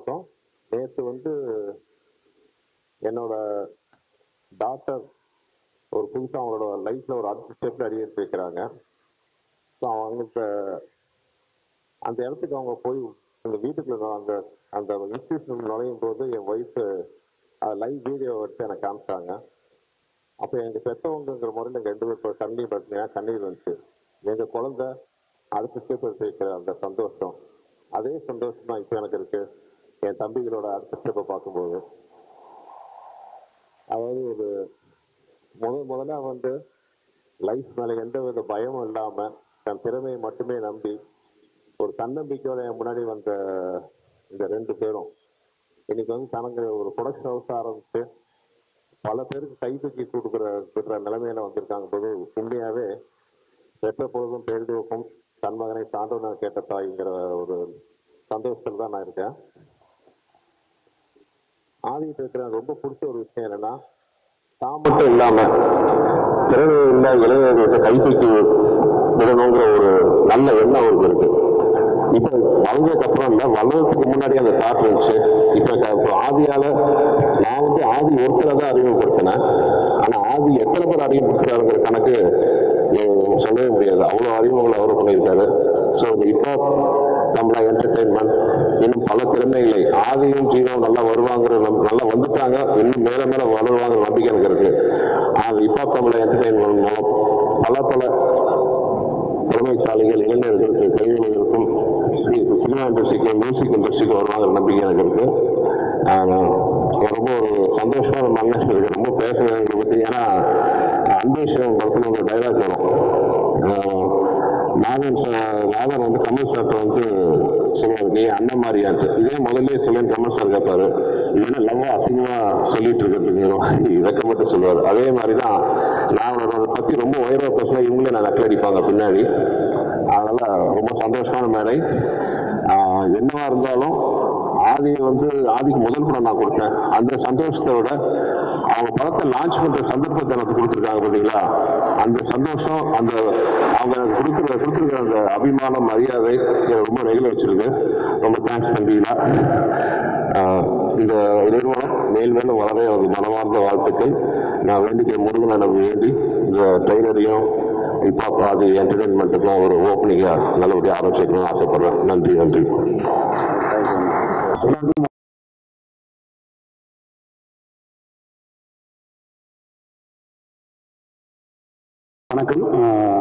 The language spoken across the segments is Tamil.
வணக்கம். நேற்று என்னோட டாக்டர் ஒரு புதுசாக அவங்களோட லைஃப்பில் ஒரு அடுத்த ஸ்டெப்பில் அடியெடுத்து வைக்கிறாங்க. ஸோ அவங்களுக்கு அந்த இடத்துக்கு அவங்க போய் அந்த வீட்டுக்குள்ள அந்த அந்த இன்ஸ்டியூஷன் நுழையும் போது என் ஒய்ஃபு லைவ் வீடியோ எடுத்து எனக்கு காமிச்சாங்க. அப்போ எங்கள் பெற்றவங்கிற முறையில் எங்கள் 2 பேர் கண்ணீர் பார்த்தீங்கன்னா கண்ணீர் வந்துச்சு. எங்கள் குழந்தை அடுத்த ஸ்டெப் எடுத்து வைக்கிற அந்த சந்தோஷம், அதே சந்தோஷம் தான் இப்போ எனக்கு இருக்குது என் தம்பிகளோட அடுத்த ஸ்டெப்பை பார்க்கும்போது. அதாவது ஒரு முதல்ல லைஃப் மேலே எந்த வித பயமும் இல்லாமல் தன் திறமையை மட்டுமே நம்பி ஒரு தன்னம்பிக்கையோட என் முன்னாடி வந்த இந்த 2 பேரும் இன்னைக்கு தனக்கு ஒரு ப்ரொடக்ஷன் ஹவுஸ் ஆரம்பித்து பல பேருக்கு கை தூக்கி கொடுக்குற நிலைமையில வந்திருக்காங்க போது உண்மையாகவே பெற்ற பொழுதும் பேருக்கும் தன் மகனை சான்றோன கேட்ட தாய்ங்கிற ஒரு சந்தோஷத்தில் தான் நான் இருக்கேன். ஆதிட்டு இருக்கிற ரொம்ப பிடிச்ச ஒரு விஷயம் என்னன்னா, தான் மட்டும் இல்லாம திறமை இல்லை இளைஞர்களுக்கு கை தூக்கி விடணுங்கிற ஒரு நல்ல எண்ணம் அவருக்கு இருக்கு. இப்போ வளர்ந்ததுக்கு அப்புறம் இல்லை, வளர்றதுக்கு முன்னாடி அந்த தாட் இருந்துச்சு. இப்போ ஆதியால நான் ஆதி ஒருத்தரை தான் அறிமுகப்படுத்தினேன். ஆனால் ஆதி எத்தனை பேர் அறிமுகப்படுத்துறாருங்கிற கணக்கு சொல்லவே முடியாது. அவ்வளோ அறிமுகங்களை அவர் பண்ணியிருக்காரு. ஸோ இப்போ தமிழா என்டர்டெயின்மெண்ட் இன்னும் பல திறமைகளை ஆதியும் ஜீவனும் நல்லா வருவாங்கிற நல்லா வந்துட்டாங்க, இன்னும் மேலே மேலே வளருவாங்கிற நம்பிக்கை எனக்கு இருக்கு. அது இப்போ தமிழா என்டர்டெயின்மெண்ட் மூலம் பல திறமைசாலிகள் இளைஞர்களுக்கு கலைஞர்களுக்கும் சினிமா இண்டஸ்ட்ரிக்கு மியூசிக் இண்டஸ்ட்ரிக்கு வருவாங்கிற நம்பிக்கை எனக்கு இருக்கு. ரொம்ப ஒரு சந்தோஷமான மன்னன் இருக்கு. ரொம்ப பேசுறதை பற்றி, ஏன்னா அன்பேஷன் படத்தில் ஒரு டைலாக் வரும். நாதன் கமல் சார்ட்ட சொல்லுவாரு, நீ அண்ணன் மாதிரியாட்டு. இதே முதல்ல சொல்லி கமல் சார் கேட்பாரு, இது லவ்வா அசிங்கமா சொல்லிட்டு இருக்கிறதுக்கு இறக்கப்பட்டு சொல்லுவார். அதே மாதிரி தான் நான் அதை பற்றி ரொம்ப உயர்வா பேசினா இவங்களே நான் நக்கல் அடிப்பாங்க பின்னாடி. அதனால ரொம்ப சந்தோஷமான மேடை. என்னவா இருந்தாலும் ஆதிக்கு முதல் படம் நான் கொடுத்தேன். அந்த சந்தோஷத்தை விட அவங்க படத்தை லான்ச் பண்ற சந்தர்ப்பத்தை எனக்கு கொடுத்துருக்காங்க பார்த்தீங்களா, அந்த சந்தோஷம், அந்த அவங்க கொடுத்துருக்கிற அந்த அபிமானம் மரியாதை ரொம்ப நெகிழ வச்சிருக்கு. ரொம்ப தேங்க்ஸ் தம்பிங்களா. இந்த நிறுவனம் மேலும் வளர மனமார்ந்த வாழ்த்துக்கள். நான் வேண்டிக்க முருகனை வேண்டி இந்த ட்ரெய்லரையும் இப்போ அது என்டர்டெயின்மெண்ட்டுக்கும் ஒரு ஓப்பனிங்காக நல்லபடியாக ஆரம்பிச்சிக்கணும்னு ஆசைப்படுறேன். நன்றி. வணக்கம்.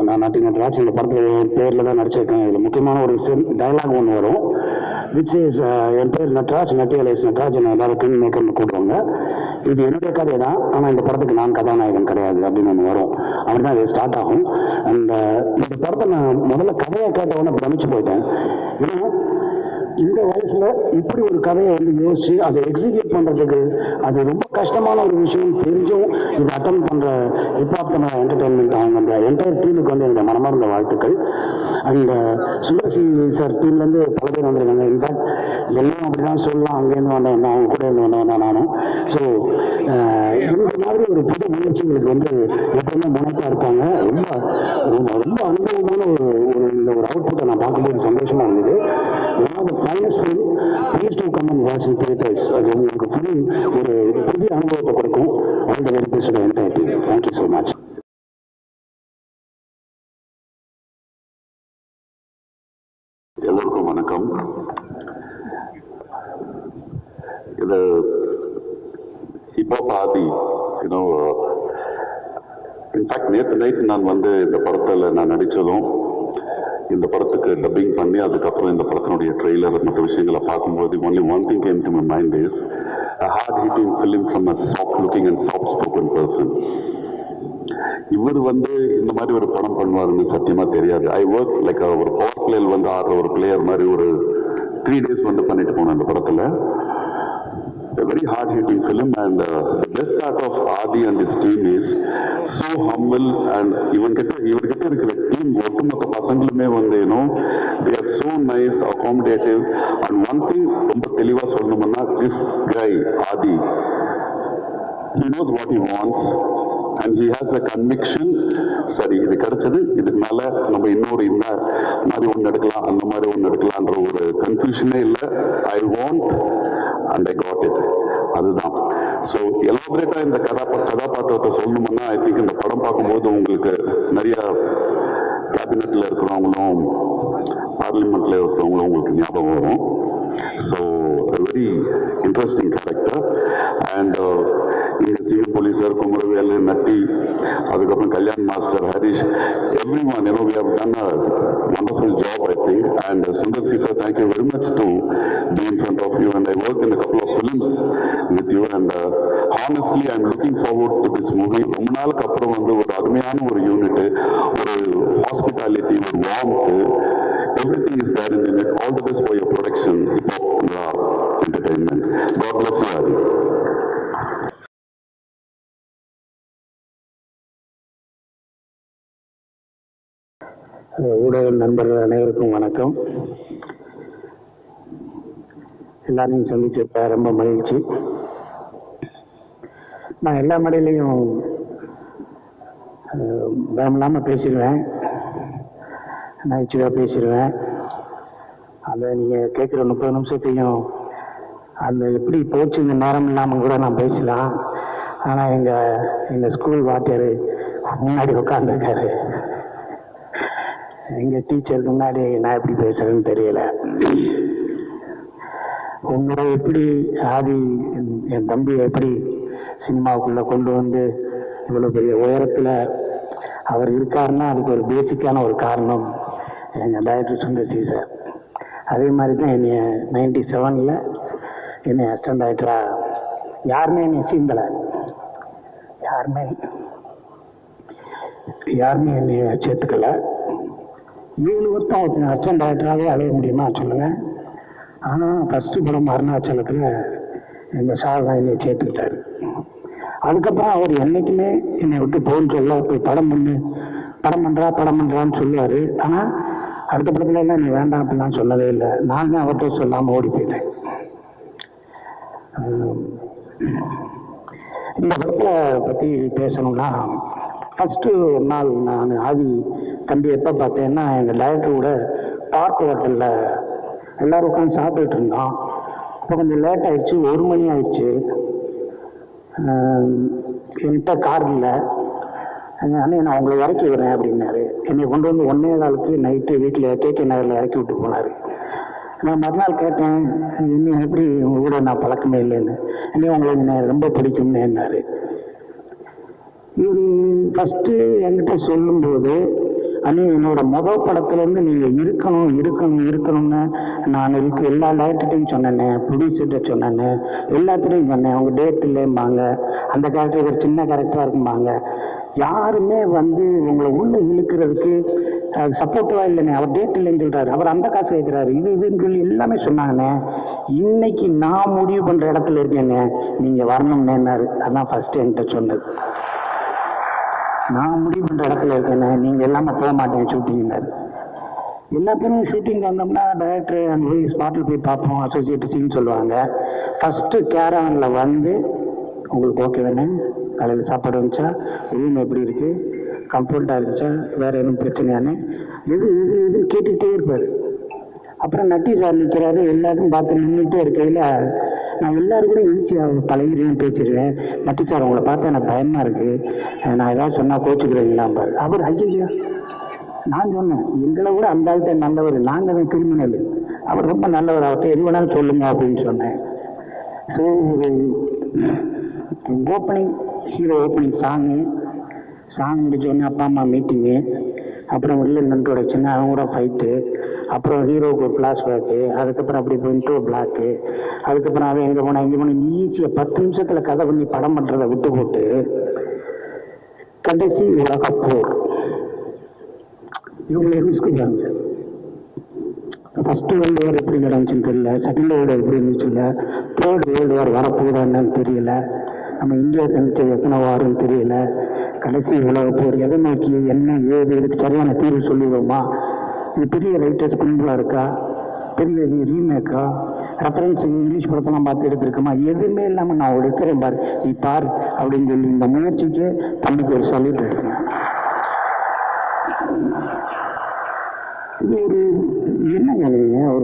நான் நட்டி நட்ராஜ். இந்த படத்தில் பேரில் தான் நடிச்சிருக்கேன். இதில் முக்கியமான ஒரு டைலாக் ஒன்று வரும், விச் இஸ் என் பேர் நட்ராஜ், நட்டியலேஸ் நட்ராஜ், என்ன எல்லாரும் கிங் மேக்கர்னு கூப்பிடுவாங்க. இது என்னுடைய கதை தான், ஆனால் இந்த படத்துக்கு நான் கதாநாயகன் கிடையாது அப்படின்னு ஒன்று வரும். அப்படி தான் இது ஸ்டார்ட் ஆகும். அண்ட் இந்த படத்தை நான் முதல்ல கதையை கேட்ட உடனே பிரமிச்சு போயிட்டேன். ஏன்னா இந்த வயசுல இப்படி ஒரு கதையை யோசிச்சு அதை எக்ஸிக்யூட் பண்றதுக்கு அது ரொம்ப கஷ்டமான ஒரு விஷயம் தெரிஞ்சும் இதை அட்டன் பண்ற ஹிப்ஹாப் தமிழா என்டர்டெயின்மெண்ட் அவங்க அந்த என்டையர் டீமுக்கு என்னோட மனமார்ந்த வாழ்த்துக்கள். அண்ட் சுந்தர்சி சார் டீம்லேருந்து பல பேர் வந்திருக்காங்க. இன்ஃபேக்ட் எல்லாம் அப்படிதான் சொல்லலாம், அங்கேருந்து வந்தேன், அவங்க கூட இருந்து வந்தவன் நானும். ஸோ இந்த மாதிரி ஒரு புது முயற்சிகளுக்கு எப்பவுமே முனைப்பா இருப்பாங்க. ரொம்ப அனுபவமான இந்த ஒரு அவுட்புட்டை நான் பார்க்கும்போது சந்தோஷமா இருந்தது. finest film, please do come and watch in theaters. அது உங்களுக்கு ஒரு புதிய அனுபவத்தை கொடுக்கும். All the very best to the entire team. Thank you so much. எல்லோருக்கும் வணக்கம். இது ஹிப்ஹாப் ஆதி, இன்ஃபேக்ட் நேற்று நைட் நான் இந்த படத்தில் நான் நடித்ததும் இந்த படத்துக்கு டப்பிங் பண்ணி அதுக்கப்புறம் இந்த படத்தினுடைய ட்ரெய்லர் மற்ற விஷயங்களை பார்க்கும்போது only one thing came to my mind is a hard hitting film from a soft looking and soft spoken person. இவர் இந்த மாதிரி ஒரு படம் பண்ணுவாருன்னு சத்தியமா தெரியாது. ஐ ஒர்க் லைக் ஒரு பவர் பிளேயர் ஆடுற ஒரு பிளேயர் மாதிரி ஒரு 3 days பண்ணிட்டு போனேன் அந்த படத்துல. A very hard-hitting film, and the best part of Adi and his team is so humble, and இவர்கிட்ட இருக்கிற டீம் ஒட்டுமொத்த பசங்களுமே they are so nice, accommodative, and one thing ரொம்ப தெளிவா சொல்லணும்னா, this guy Adi, he knows what he wants, and he has the conviction, சரி இது கிடைச்சது, இதுக்கு மேலே நம்ம இன்னொரு இந்த மாதிரி ஒன்று எடுக்கலாம், அந்த மாதிரி ஒன்று எடுக்கலான்ற ஒரு கன்ஃபியூஷனே இல்லை. I want and I got it. அதுதான். ஸோ எலாபரேட்டாக இந்த கதாபாத்திரத்தை சொல்லணும்னா ஐ திங்க் இந்த படம் பார்க்கும்போது உங்களுக்கு நிறைய கேபினெட்டில் இருக்கிறவங்களும் பார்லிமெண்ட்டில் இருக்கிறவங்களும் உங்களுக்கு ஞாபகம் வரும். So very interesting character. And இங்கே சிஎம் போலீஸர், குமரவேலு, நட்டி, அதுக்கப்புறம் Kalyan master, Harish, everyone, you know, we have done a wonderful job, I think. And Sundar C sir, thank you very much to be in front of you. And I worked in a couple of films with you. And honestly, I'm looking forward to this movie. ரொம்ப நாளுக்கு அப்புறம் வந்து ஒரு அருமையான ஒரு யூனிட், ஒரு ஹாஸ்பிட்டாலிட்டி, ஒரு warmth, everything is there in it. All the best for your production, Hip Hop Entertainment. God bless you, Adi. ஊடக நண்பர்கள் அனைவருக்கும் வணக்கம். எல்லாரையும் சந்திச்சிருப்ப ரொம்ப மகிழ்ச்சி. நான் எல்லா மேடையிலையும் பயமில்லாமல் பேசிடுவேன், நகைச்சுவையாக பேசிடுவேன். அதை நீங்கள் கேட்குற 30 நிமிஷத்தையும் அந்த எப்படி போச்சு இந்த நேரம் இல்லாமல் கூட நான் பேசலாம். ஆனால் எங்கள் ஸ்கூல் வாத்தியார் முன்னாடி உட்காந்துருக்காரு. எங்கள் டீச்சருக்கு முன்னாடி நான் எப்படி பேசுகிறேன்னு தெரியல. உங்களை எப்படி ஆதி என் தம்பியை எப்படி சினிமாவுக்குள்ளே கொண்டு வந்து இவ்வளோ பெரிய உயரத்தில் அவர் இருக்காருன்னா அதுக்கு ஒரு பேசிக்கான ஒரு காரணம் எங்கள் டைரக்டர் சுந்தர் சி சார். அதே மாதிரி தான் என்னை 97 என்னை அசிஸ்டன்ட் டைரக்டராக யாருமே என்னை சீந்தலை, யாருமே என்னை சேர்த்துக்கலை. 7 வருஷம் அசிஸ்டன்ட் டைரக்டராகவே அலைய முடியுமா சொல்லுங்கள். ஆனால் ஃபஸ்ட்டு படம் அருணாச்சலத்தில் எங்கள் சார் தான் என்னை சேர்த்துக்கிட்டார். அதுக்கப்புறம் அவர் என்றைக்குமே என்னை விட்டு போன்னு சொல்ல, போய் படம் பண்ணுறான்னு சொல்லுவார். ஆனால் அடுத்த படத்துல எல்லாம் நீ வேண்டாம் அப்படிலாம் சொல்லவே இல்லை. நான் தான் அவர்கிட்ட சொல்லாமல் ஓடி போயிட்டேன். இந்த படத்தை பற்றி பேசணும்னா, ஃபஸ்ட்டு ஒரு நாள் நான் ஆதி தம்பி எப்போ பார்த்தேன்னா, எங்கள் டைரக்டர் கூட பார்க் ஹோட்டலில் எல்லோரும் உட்காந்து சாப்பிட்டுட்டு இருந்தோம். இப்போ கொஞ்சம் லேட் ஆகிடுச்சு, 1 மணி ஆயிடுச்சு. என்கிட்ட கார் இல்லை, அண்ணே நான் உங்களை இறக்கி விடுறேன் அப்படின்னாரு. என்னை கொண்டு வந்து 1:15 நைட்டு வீட்டில் கேகே நகரில் இறக்கி விட்டு போனார். நான் மறுநாள் கேட்டேன், இன்னும் எப்படி உங்கள் கூட நான் பழக்கமே இல்லைன்னு. இன்னும் உங்களுக்கு என்ன ரொம்ப பிடிக்கும்னு என்னார். இவர் ஃபஸ்ட்டு என்கிட்ட சொல்லும்போது, அண்ணே என்னோட மொதல் படத்துலேருந்து நீங்கள் இருக்கணும்னு நான் எல்லா டைரக்டர்கிட்டையும் சொன்னேன்னே, ப்ரொடியூசர்கிட்ட சொன்னேன்னு, எல்லாத்துலேயும் சொன்னேன். அவங்க டேட் இல்லைம்பாங்க, அந்த கேரக்டர் ஒரு சின்ன கேரக்டராக இருக்கும்பாங்க. யாருமே வந்து உங்களை உள்ளே இழுக்கிறதுக்கு அது சப்போர்ட்டிவாக இல்லைண்ணே. அவர் டேட் இல்லைன்னு சொல்கிறாரு, அவர் அந்த காசு கேட்குறாரு, இதுன்னு சொல்லி எல்லாமே சொன்னாங்கண்ணே. இன்னைக்கு நான் முடிவு பண்ணுற இடத்துல இருக்கேண்ணே, நீங்கள் வரணும்னேன்னாரு. அதான் ஃபஸ்ட்டு என்கிட்ட சொன்னது. நான் முடிவு பண்ணுற இடத்துல இருக்கேண்ணே, நீங்கள் எல்லாமே போக மாட்டேன் ஷூட்டிங்னாரு. எல்லா பேரும் ஷூட்டிங் வந்தோம்னா டைரக்டர் அங்கே போய் ஸ்பாட்டில் போய் பார்ப்போம், அசோசியேட் சீன் சொல்லுவாங்க. ஃபஸ்ட்டு கேரவனில் வந்து உங்களுக்கு ஓகே வேணேன், காலையில் சாப்பாடு வந்துச்சா, ரூம் எப்படி இருக்குது, கம்ஃபர்ட்டாக இருந்துச்சா, வேறு எதுவும் பிரச்சனையானே இது கேட்டுக்கிட்டே இருப்பார். அப்புறம் நட்டி சார் நிற்கிறாரு, எல்லாருக்கும் பார்த்து நின்றுட்டே இருக்கையில் நான் எல்லோரும் கூட ஈஸியாக பழகிடுவேன், பேசிடுவேன். நட்டி சார் உங்களை பார்த்தா எனக்கு பயமாக இருக்குது, நான் ஏதாவது சொன்னால் கோச்சுக்கிறீங்களாம்பார். அவர் ஐயா, நான் சொன்னேன் எங்களை விட அந்த ஆள்கிட்ட நல்லவர், நாங்கள் தான் கிரிமினல், அவர் ரொம்ப நல்லவர், அவர்கிட்ட எது வேணாலும் சொல்லுங்க அப்படின்னு சொன்னேன். ஸோ ஒரு ஓப்பனிங் ஹீரோ ஓப்பனிங் சாங் முடிச்சோடனே அப்பா அம்மா மீட்டிங்கு, அப்புறம் உள்ள இன்ட்ரோடக்ஷன், அவங்க கூட ஃபைட்டு, அப்புறம் ஹீரோவுக்கு ஒரு ஃப்ளாஷ்பேக்கு, அதுக்கப்புறம் அப்படி இப்போ இன்ட்ரோ பிளாக்கு, அதுக்கப்புறம் அவன் எங்கே போனேன் ஈஸியாக 10 நிமிஷத்தில் கதை பண்ணி படம் பண்ணுறதை விட்டு போட்டு கடைசி உலகப்போர் இவங்களை ரிஸ்க்குறாங்க. ஃபஸ்ட்டு வேர்ல்டு வார் எப்படி நடந்துச்சுன்னு தெரியல, செகண்ட் வேர்ல்டு வார் எப்படி இருந்துச்சு இல்லை, தேர்ட் வேர்ல்டு வார் வரப்போகுதா என்னன்னு தெரியல, நம்ம இந்தியா சந்திச்சது எத்தனை வாருன்னு தெரியல, கடைசி உலகப்போர் எதை நோக்கி என்ன ஏது, இதுக்கு சரியான தீர்வு சொல்லிடுவோமா, இது பெரிய ரைட்டர்ஸ் பின்புலாக இருக்கா, பெரிய இது ரீமேக்கா, ரெஃபரன்ஸ் இங்கிலீஷ் படத்தெல்லாம் பார்த்து எடுத்திருக்கோமா? எதுவுமே இல்லாமல் நான் எடுக்கிறேன் பாரு, நீ பார் அப்படின்னு சொல்லி இந்த முயற்சிக்கு தம்பிக்கு ஒரு சல்யூட் எடுக்கிறேன். இது ஒரு என்னங்க, நீங்கள்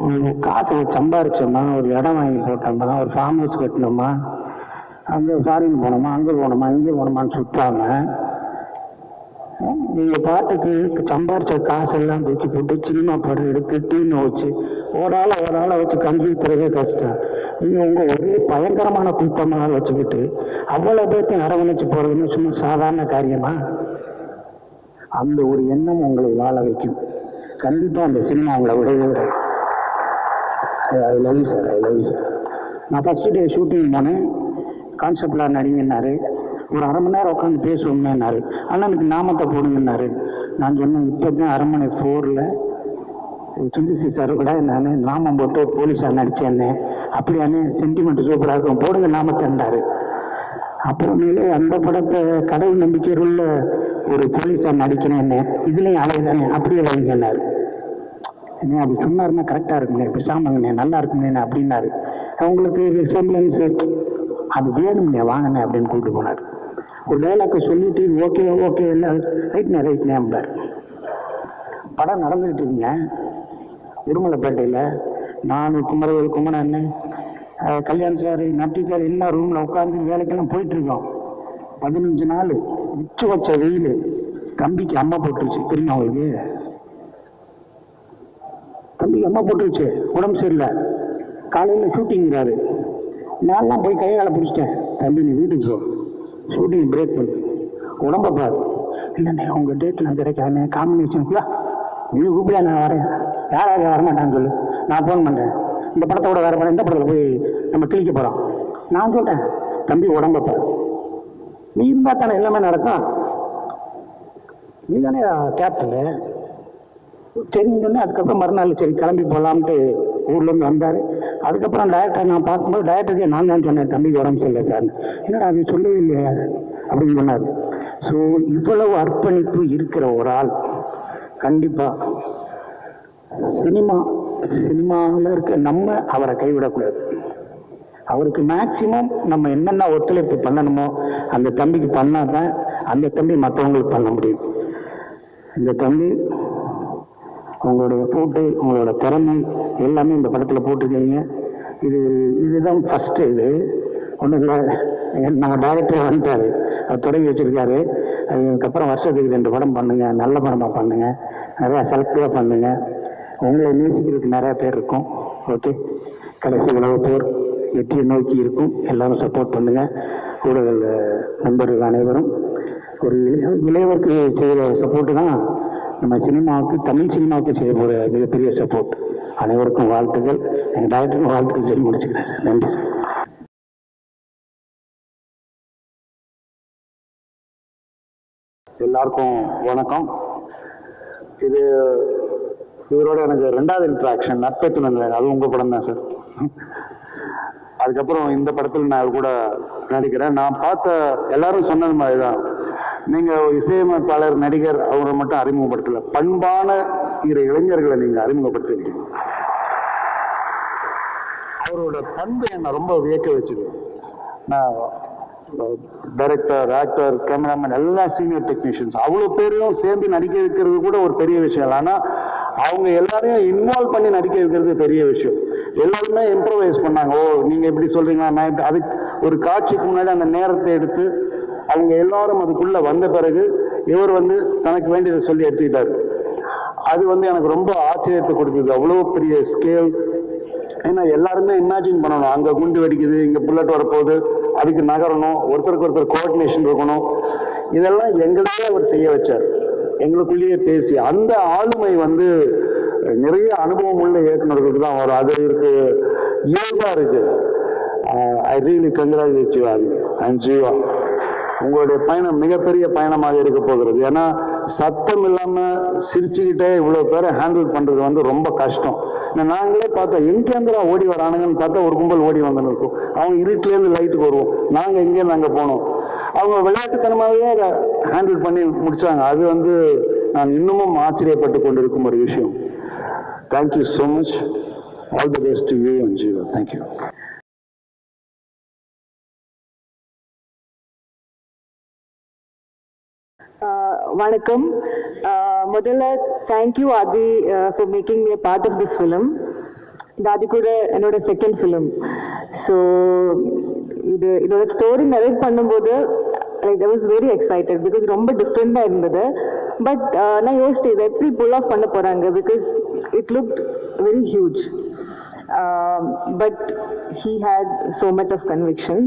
ஒரு காசை சம்பாரிச்சோமா, ஒரு இடம் வாங்கி போட்டோமா, ஒரு ஃபார்ம் ஹவுஸ் கட்டினோமா, அங்கே ஃபாரின் போனோமா, அங்கே போனோமா, இங்கே போனோமான்னு சுற்றாமல் நீங்கள் பாட்டுக்கு சம்பாரிச்ச காசெல்லாம் தூக்கி போட்டு சினிமா படம் எடுத்து டீனை வச்சு ஒரு ஆளை வச்சு கஞ்சி தரவே கஷ்டம். நீங்கள் உங்கள் ஒரே பயங்கரமான கூட்டமாக வச்சுக்கிட்டு அவ்வளோ பேர்த்தையும் அரவணைச்சு போகிறதுன்னு சும்மா சாதாரண காரியமா? அந்த ஒரு எண்ணம் உங்களை வாழ வைக்கும். கண்டிப்பாக அந்த சினிமா உங்களை விடவே விடாது. I love you sir, I love you sir. நான் ஃபஸ்ட்டு டே ஷூட்டிங் போனேன், கான்செப்டில் நடிங்கன்னாரு. ஒரு அரை மணி நேரம் உட்காந்து பேசுவோம்னாரு. ஆனால் எனக்கு நாமத்தை போடுங்கன்னாரு. நான் சொன்னேன், இப்போ தான் அரண்மனை 4ல் சுந்திசி சார் கூட நான் நாமம் போட்டு போலீஸாக நடித்தேன்னே. அப்படியானே சென்டிமெண்ட் சூப்பராக இருக்கும், போடுங்க நாமத்தைன்றாரு. அப்புறமேலே அந்த படத்தை கடவுள் நம்பிக்கையில் உள்ள ஒரு போலீஸாக நடிக்கிறேன்னு, இதுலேயும் அலைதானே அப்படியே வைங்கன்னாரு. என்ன அது சொன்னாருன்னா கரெக்டாக இருக்குண்ணே, பேசாமங்கண்ணே, நல்லா இருக்குண்ணே அப்படின்னாரு. அவங்களுக்கு ரிசம்பிளன்ஸு அது வேணும்னே, வாங்கினேன் அப்படின்னு கூப்பிட்டு போனார். ஒரு டைலாக்கை சொல்லிட்டு இது ஓகே இல்லை, ரைட்னே அப்படின்னார். படம் நடந்துக்கிட்டு இருக்குங்க உடுமலைப்பேட்டையில். நான் குமரவேல், குமரன், கல்யாண் சார், நட்டி சார் எல்லாம் ரூமில் உட்காந்து வேலைக்கெல்லாம் போயிட்டுருக்கோம். 15 நாள் உச்சி வச்ச வெயில். தம்பிக்கு அம்மா போட்டுருச்சு, தெரியுமா அவங்களுக்கு? தம்பிக்கு அம்மா போட்டுருச்சு, உடம்பு சரியில்லை. காலையில் ஷூட்டிங்கிறாரு. நான்லாம் போய் கையால் பிடிச்சிட்டேன். தம்பி நீ வீட்டுக்கு போ, ஷூட்டிங் பிரேக் பண்ணு, உடம்பை பாரு. இல்லைண்ணே உங்கள் டேட்லாம் கிடைக்காதுண்ணே, காம்பினேஷன்ஸ்ல நீ கூப்பிடா, நான் வரேன். யாராவது வரமாட்டான்னு சொல்லு, நான் ஃபோன் பண்ணுறேன். இந்த படத்தோட வேறு படம், இந்த படத்தில் போய் நம்ம கிழிக்க போகிறோம். நான் சொல்கிறேன், தம்பி உடம்பை பாரு. நீ இருந்தால் தானே எல்லாமே நடக்கும். நீ தானே கேப்டனு. சரின்னு சொன்னேன். அதுக்கப்புறம் மறுநாள் சரி கிளம்பி போகலான்ட்டு ஊர்லேருந்து வந்தார். அதுக்கப்புறம் டைரக்டரை நான் பார்க்கும்போது டைரக்டருக்கே நான் தான் சொன்னேன், தம்பிக்கு உடம்பு சரியில்லை சார். என்னடா அது சொல்லவே இல்லையா அப்படின்னு சொன்னார். ஸோ இவ்வளவு அர்ப்பணிப்பு இருக்கிற ஒரு ஆள் கண்டிப்பாக சினிமாவில் இருக்க நம்ம அவரை கைவிடக்கூடாது. அவருக்கு மேக்சிமம் நம்ம என்னென்ன ஒத்துழைப்பு பண்ணணுமோ அந்த தம்பிக்கு பண்ணால் தான் அந்த தம்பி மற்றவங்களுக்கு பண்ண முடியும். இந்த தம்பி உங்களுடைய ஃபோட்டோ, உங்களோட திறமை எல்லாமே இந்த படத்தில் போட்டிருக்கீங்க. இதுதான் ஃபஸ்ட்டு. இது ஒன்றும் இல்லை, நாங்கள் டைரக்டர் வந்துட்டார், அவர் தொடங்கி வச்சுருக்காரு. அதுக்கப்புறம் வருஷத்துக்கு 2 படம் பண்ணுங்கள், நல்ல படமாக பண்ணுங்கள், நிறையா செலக்டிவாக பண்ணுங்கள். உங்களை நேசிக்கிறதுக்கு நிறையா பேர் இருக்கும். ஓகே, கடைசி உலக போர் வெற்றியை நோக்கி இருக்கும். எல்லோரும் சப்போர்ட் பண்ணுங்கள். ஊடக நண்பர்கள் அனைவரும் ஒரு இளையவருக்கு செய்கிற சப்போர்ட்டு தான் நம்ம சினிமாவுக்கு, தமிழ் சினிமாவுக்கு செய்ய போகிற மிகப்பெரிய சப்போர்ட். அனைவருக்கும் வாழ்த்துக்கள். எங்கள் டைரக்டருக்கும் வாழ்த்துக்கள் சொல்லி முடிச்சுக்கிறேன் சார். நன்றி சார். எல்லாருக்கும் வணக்கம். இவரோட எனக்கு 2வது இன்ட்ராக்ஷன், நட்பை துணை. அது உங்கள் படம் தான் சார். அதுக்கப்புறம் இந்த படத்தில் நான் கூட நடிக்கிறேன். நான் பார்த்த எல்லாரும் சொன்னது மாதிரி தான், நீங்கள் இசையமைப்பாளர், நடிகர் அவரை மட்டும் அறிமுகப்படுத்தலை, பண்பான இளைஞர்களை நீங்கள் அறிமுகப்படுத்திருக்கீங்க. அவரோட பண்பு என்னை ரொம்ப வியக்க வச்சுது. நான் டைரக்டர், ஆக்டர், கேமராமேன் எல்லாம் சீனியர் டெக்னீஷியன்ஸ், அவ்வளோ பேரையும் சேர்ந்து நடிக்க வைக்கிறது கூட ஒரு பெரிய விஷயம். ஆனால் அவங்க எல்லாரையும் இன்வால்வ் பண்ணி நடிக்க வைக்கிறது பெரிய விஷயம். எல்லாருமே இம்ப்ரவைஸ் பண்ணாங்க. ஓ நீங்கள் எப்படி சொல்கிறீங்களா, நான் இப்படி. அதுக்கு ஒரு காட்சிக்கு முன்னாடி அந்த நேரத்தை எடுத்து அவங்க எல்லாரும் அதுக்குள்ளே வந்த பிறகு இவர் தனக்கு வேண்டியதை சொல்லி எடுத்துக்கிட்டாரு. அது எனக்கு ரொம்ப ஆச்சரியத்தை கொடுத்தது. அவ்வளோ பெரிய ஸ்கேல். ஏன்னா எல்லாருமே இமேஜின் பண்ணணும், அங்கே குண்டு வெடிக்குது, இங்கே புல்லட் வரப்போகுது, அதுக்கு நகரணும், ஒருத்தருக்கு ஒருத்தர் கோஆர்டினேஷன் இருக்கணும். இதெல்லாம் எங்களையே அவர் செய்ய வச்சார், எங்களுக்குள்ளேயே பேசி. அந்த ஆளுமை நிறைய அனுபவம் உள்ள இயக்குநர்களுக்கு தான் வரும். அது இருக்கு, இயல்பாக இருக்கு. I really congratulate you and Jeeva. உங்களுடைய பயணம் மிகப்பெரிய பயணமாக இருக்க போகிறது. ஏன்னா சத்தம் இல்லாமல் சிரிச்சுக்கிட்டே இவ்வளோ பேரை ஹேண்டில் பண்ணுறது ரொம்ப கஷ்டம். நாங்களே பார்த்தோம், எங்கேருந்துடா ஓடி வரானுங்கன்னு பார்த்தா ஒரு கும்பல் ஓடி வந்துன்னு இருக்கும். அவங்க இருட்டிலேருந்து லைட்டுக்கு வருவோம், நாங்கள் எங்கேருந்து அங்கே போனோம். அவங்க விளையாட்டுத்தனமாகவே அதை ஹேண்டில் பண்ணி முடித்தாங்க. அது நான் இன்னமும் ஆச்சரியப்பட்டு கொண்டிருக்கும் ஒரு விஷயம். Thank you so much. All the best to you and Jeeva. Thank you. Vanakkam. முதல்ல thank you Aadhi for making me a part of this film. இது ஆதி கூட என்னோட செகண்ட் ஃபிலிம். ஸோ இதோட ஸ்டோரி நரேட் பண்ணும்போது like I was very excited because ரொம்ப டிஃப்ரெண்டாக இருந்தது. பட் நான் யோசிச்சேன் இதை எப்படி புல் ஆஃப் பண்ண போகிறாங்க because it looked very huge. But he had so much of conviction,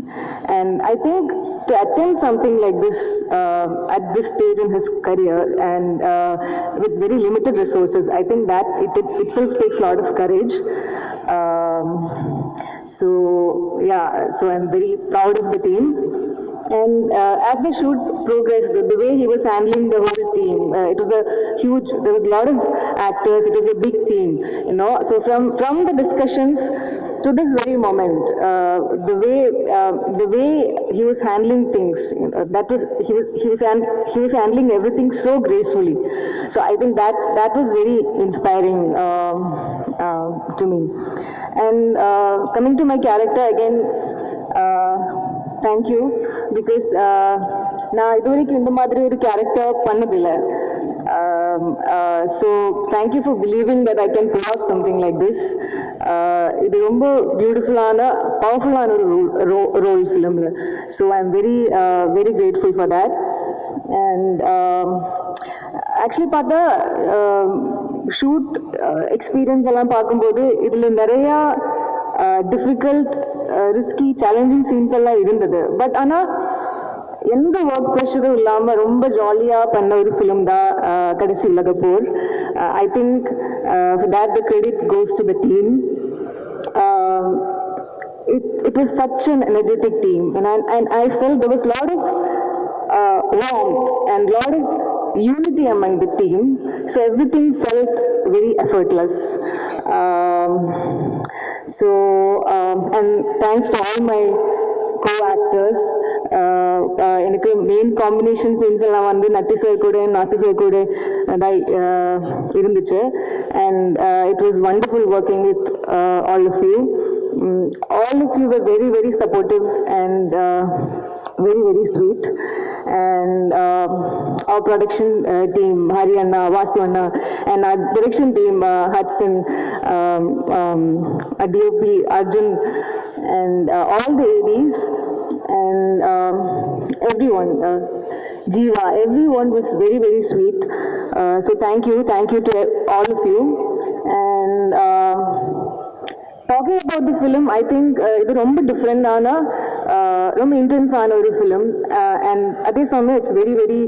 and I think to attempt something like this at this stage in his career and with very limited resources, I think that it itself takes a lot of courage. So I'm very proud of the team. And as the shoot progressed, the way he was handling the whole team, it was a huge, there was a lot of actors, it was a big team, you know. So from the discussions to this very moment, the way he was handling things, that was, he was handling everything so gracefully. So I think that was very inspiring to me. And coming to my character again, thank you, because நான் இது வரைக்கும் இந்த மாதிரி ஒரு கேரக்டர் பண்ணதில்லை. So thank you for believing that I can pull off something like this. இது ரொம்ப பியூட்டிஃபுல்லான பவர்ஃபுல்லான ஒரு ரோல் ஃபிலிமில். So I'm very grateful for that. And actually பார்த்தா ஷூட் எக்ஸ்பீரியன்ஸ் எல்லாம் பார்க்கும்போது இதில் நிறையா டிஃபிகல்ட் ரிஸ்கி சேலஞ்சிங் சீன்ஸ் எல்லாம் இருந்தது. பட் ஆனால் எந்த ஒர்க் ப்ரெஷரும் இல்லாமல் ரொம்ப ஜாலியாக பண்ண ஒரு ஃபிலிம் தான் கடைசி உலக போர். I think for that the credit goes to the team. It was such an energetic team, and I felt there was a lot of warmth and a lot of unity among the team, so everything felt very effortless. And thanks to all my co-actors. எனக்கு மெயின் காம்பினேஷன் சீன்ஸ் எல்லாம் வந்து நட்டி சார் கூட நாசி சார் கூட இருந்துச்சு. And it was wonderful working with all of you. All of you were very, very supportive and very sweet. And our production team, Hari Anna, Vasu Anna, and our direction team, Hudson, DOP, Arjun, and all the ADs, and everyone, Jeeva, everyone was very, very sweet. So thank you to all of you. And talking about the film, I think இது ரொம்ப டிஃப்ரெண்டான ரொம்ப இன்டென்ஸான ஒரு ஃபிலிம். அண்ட் அதே சமயம் it's very very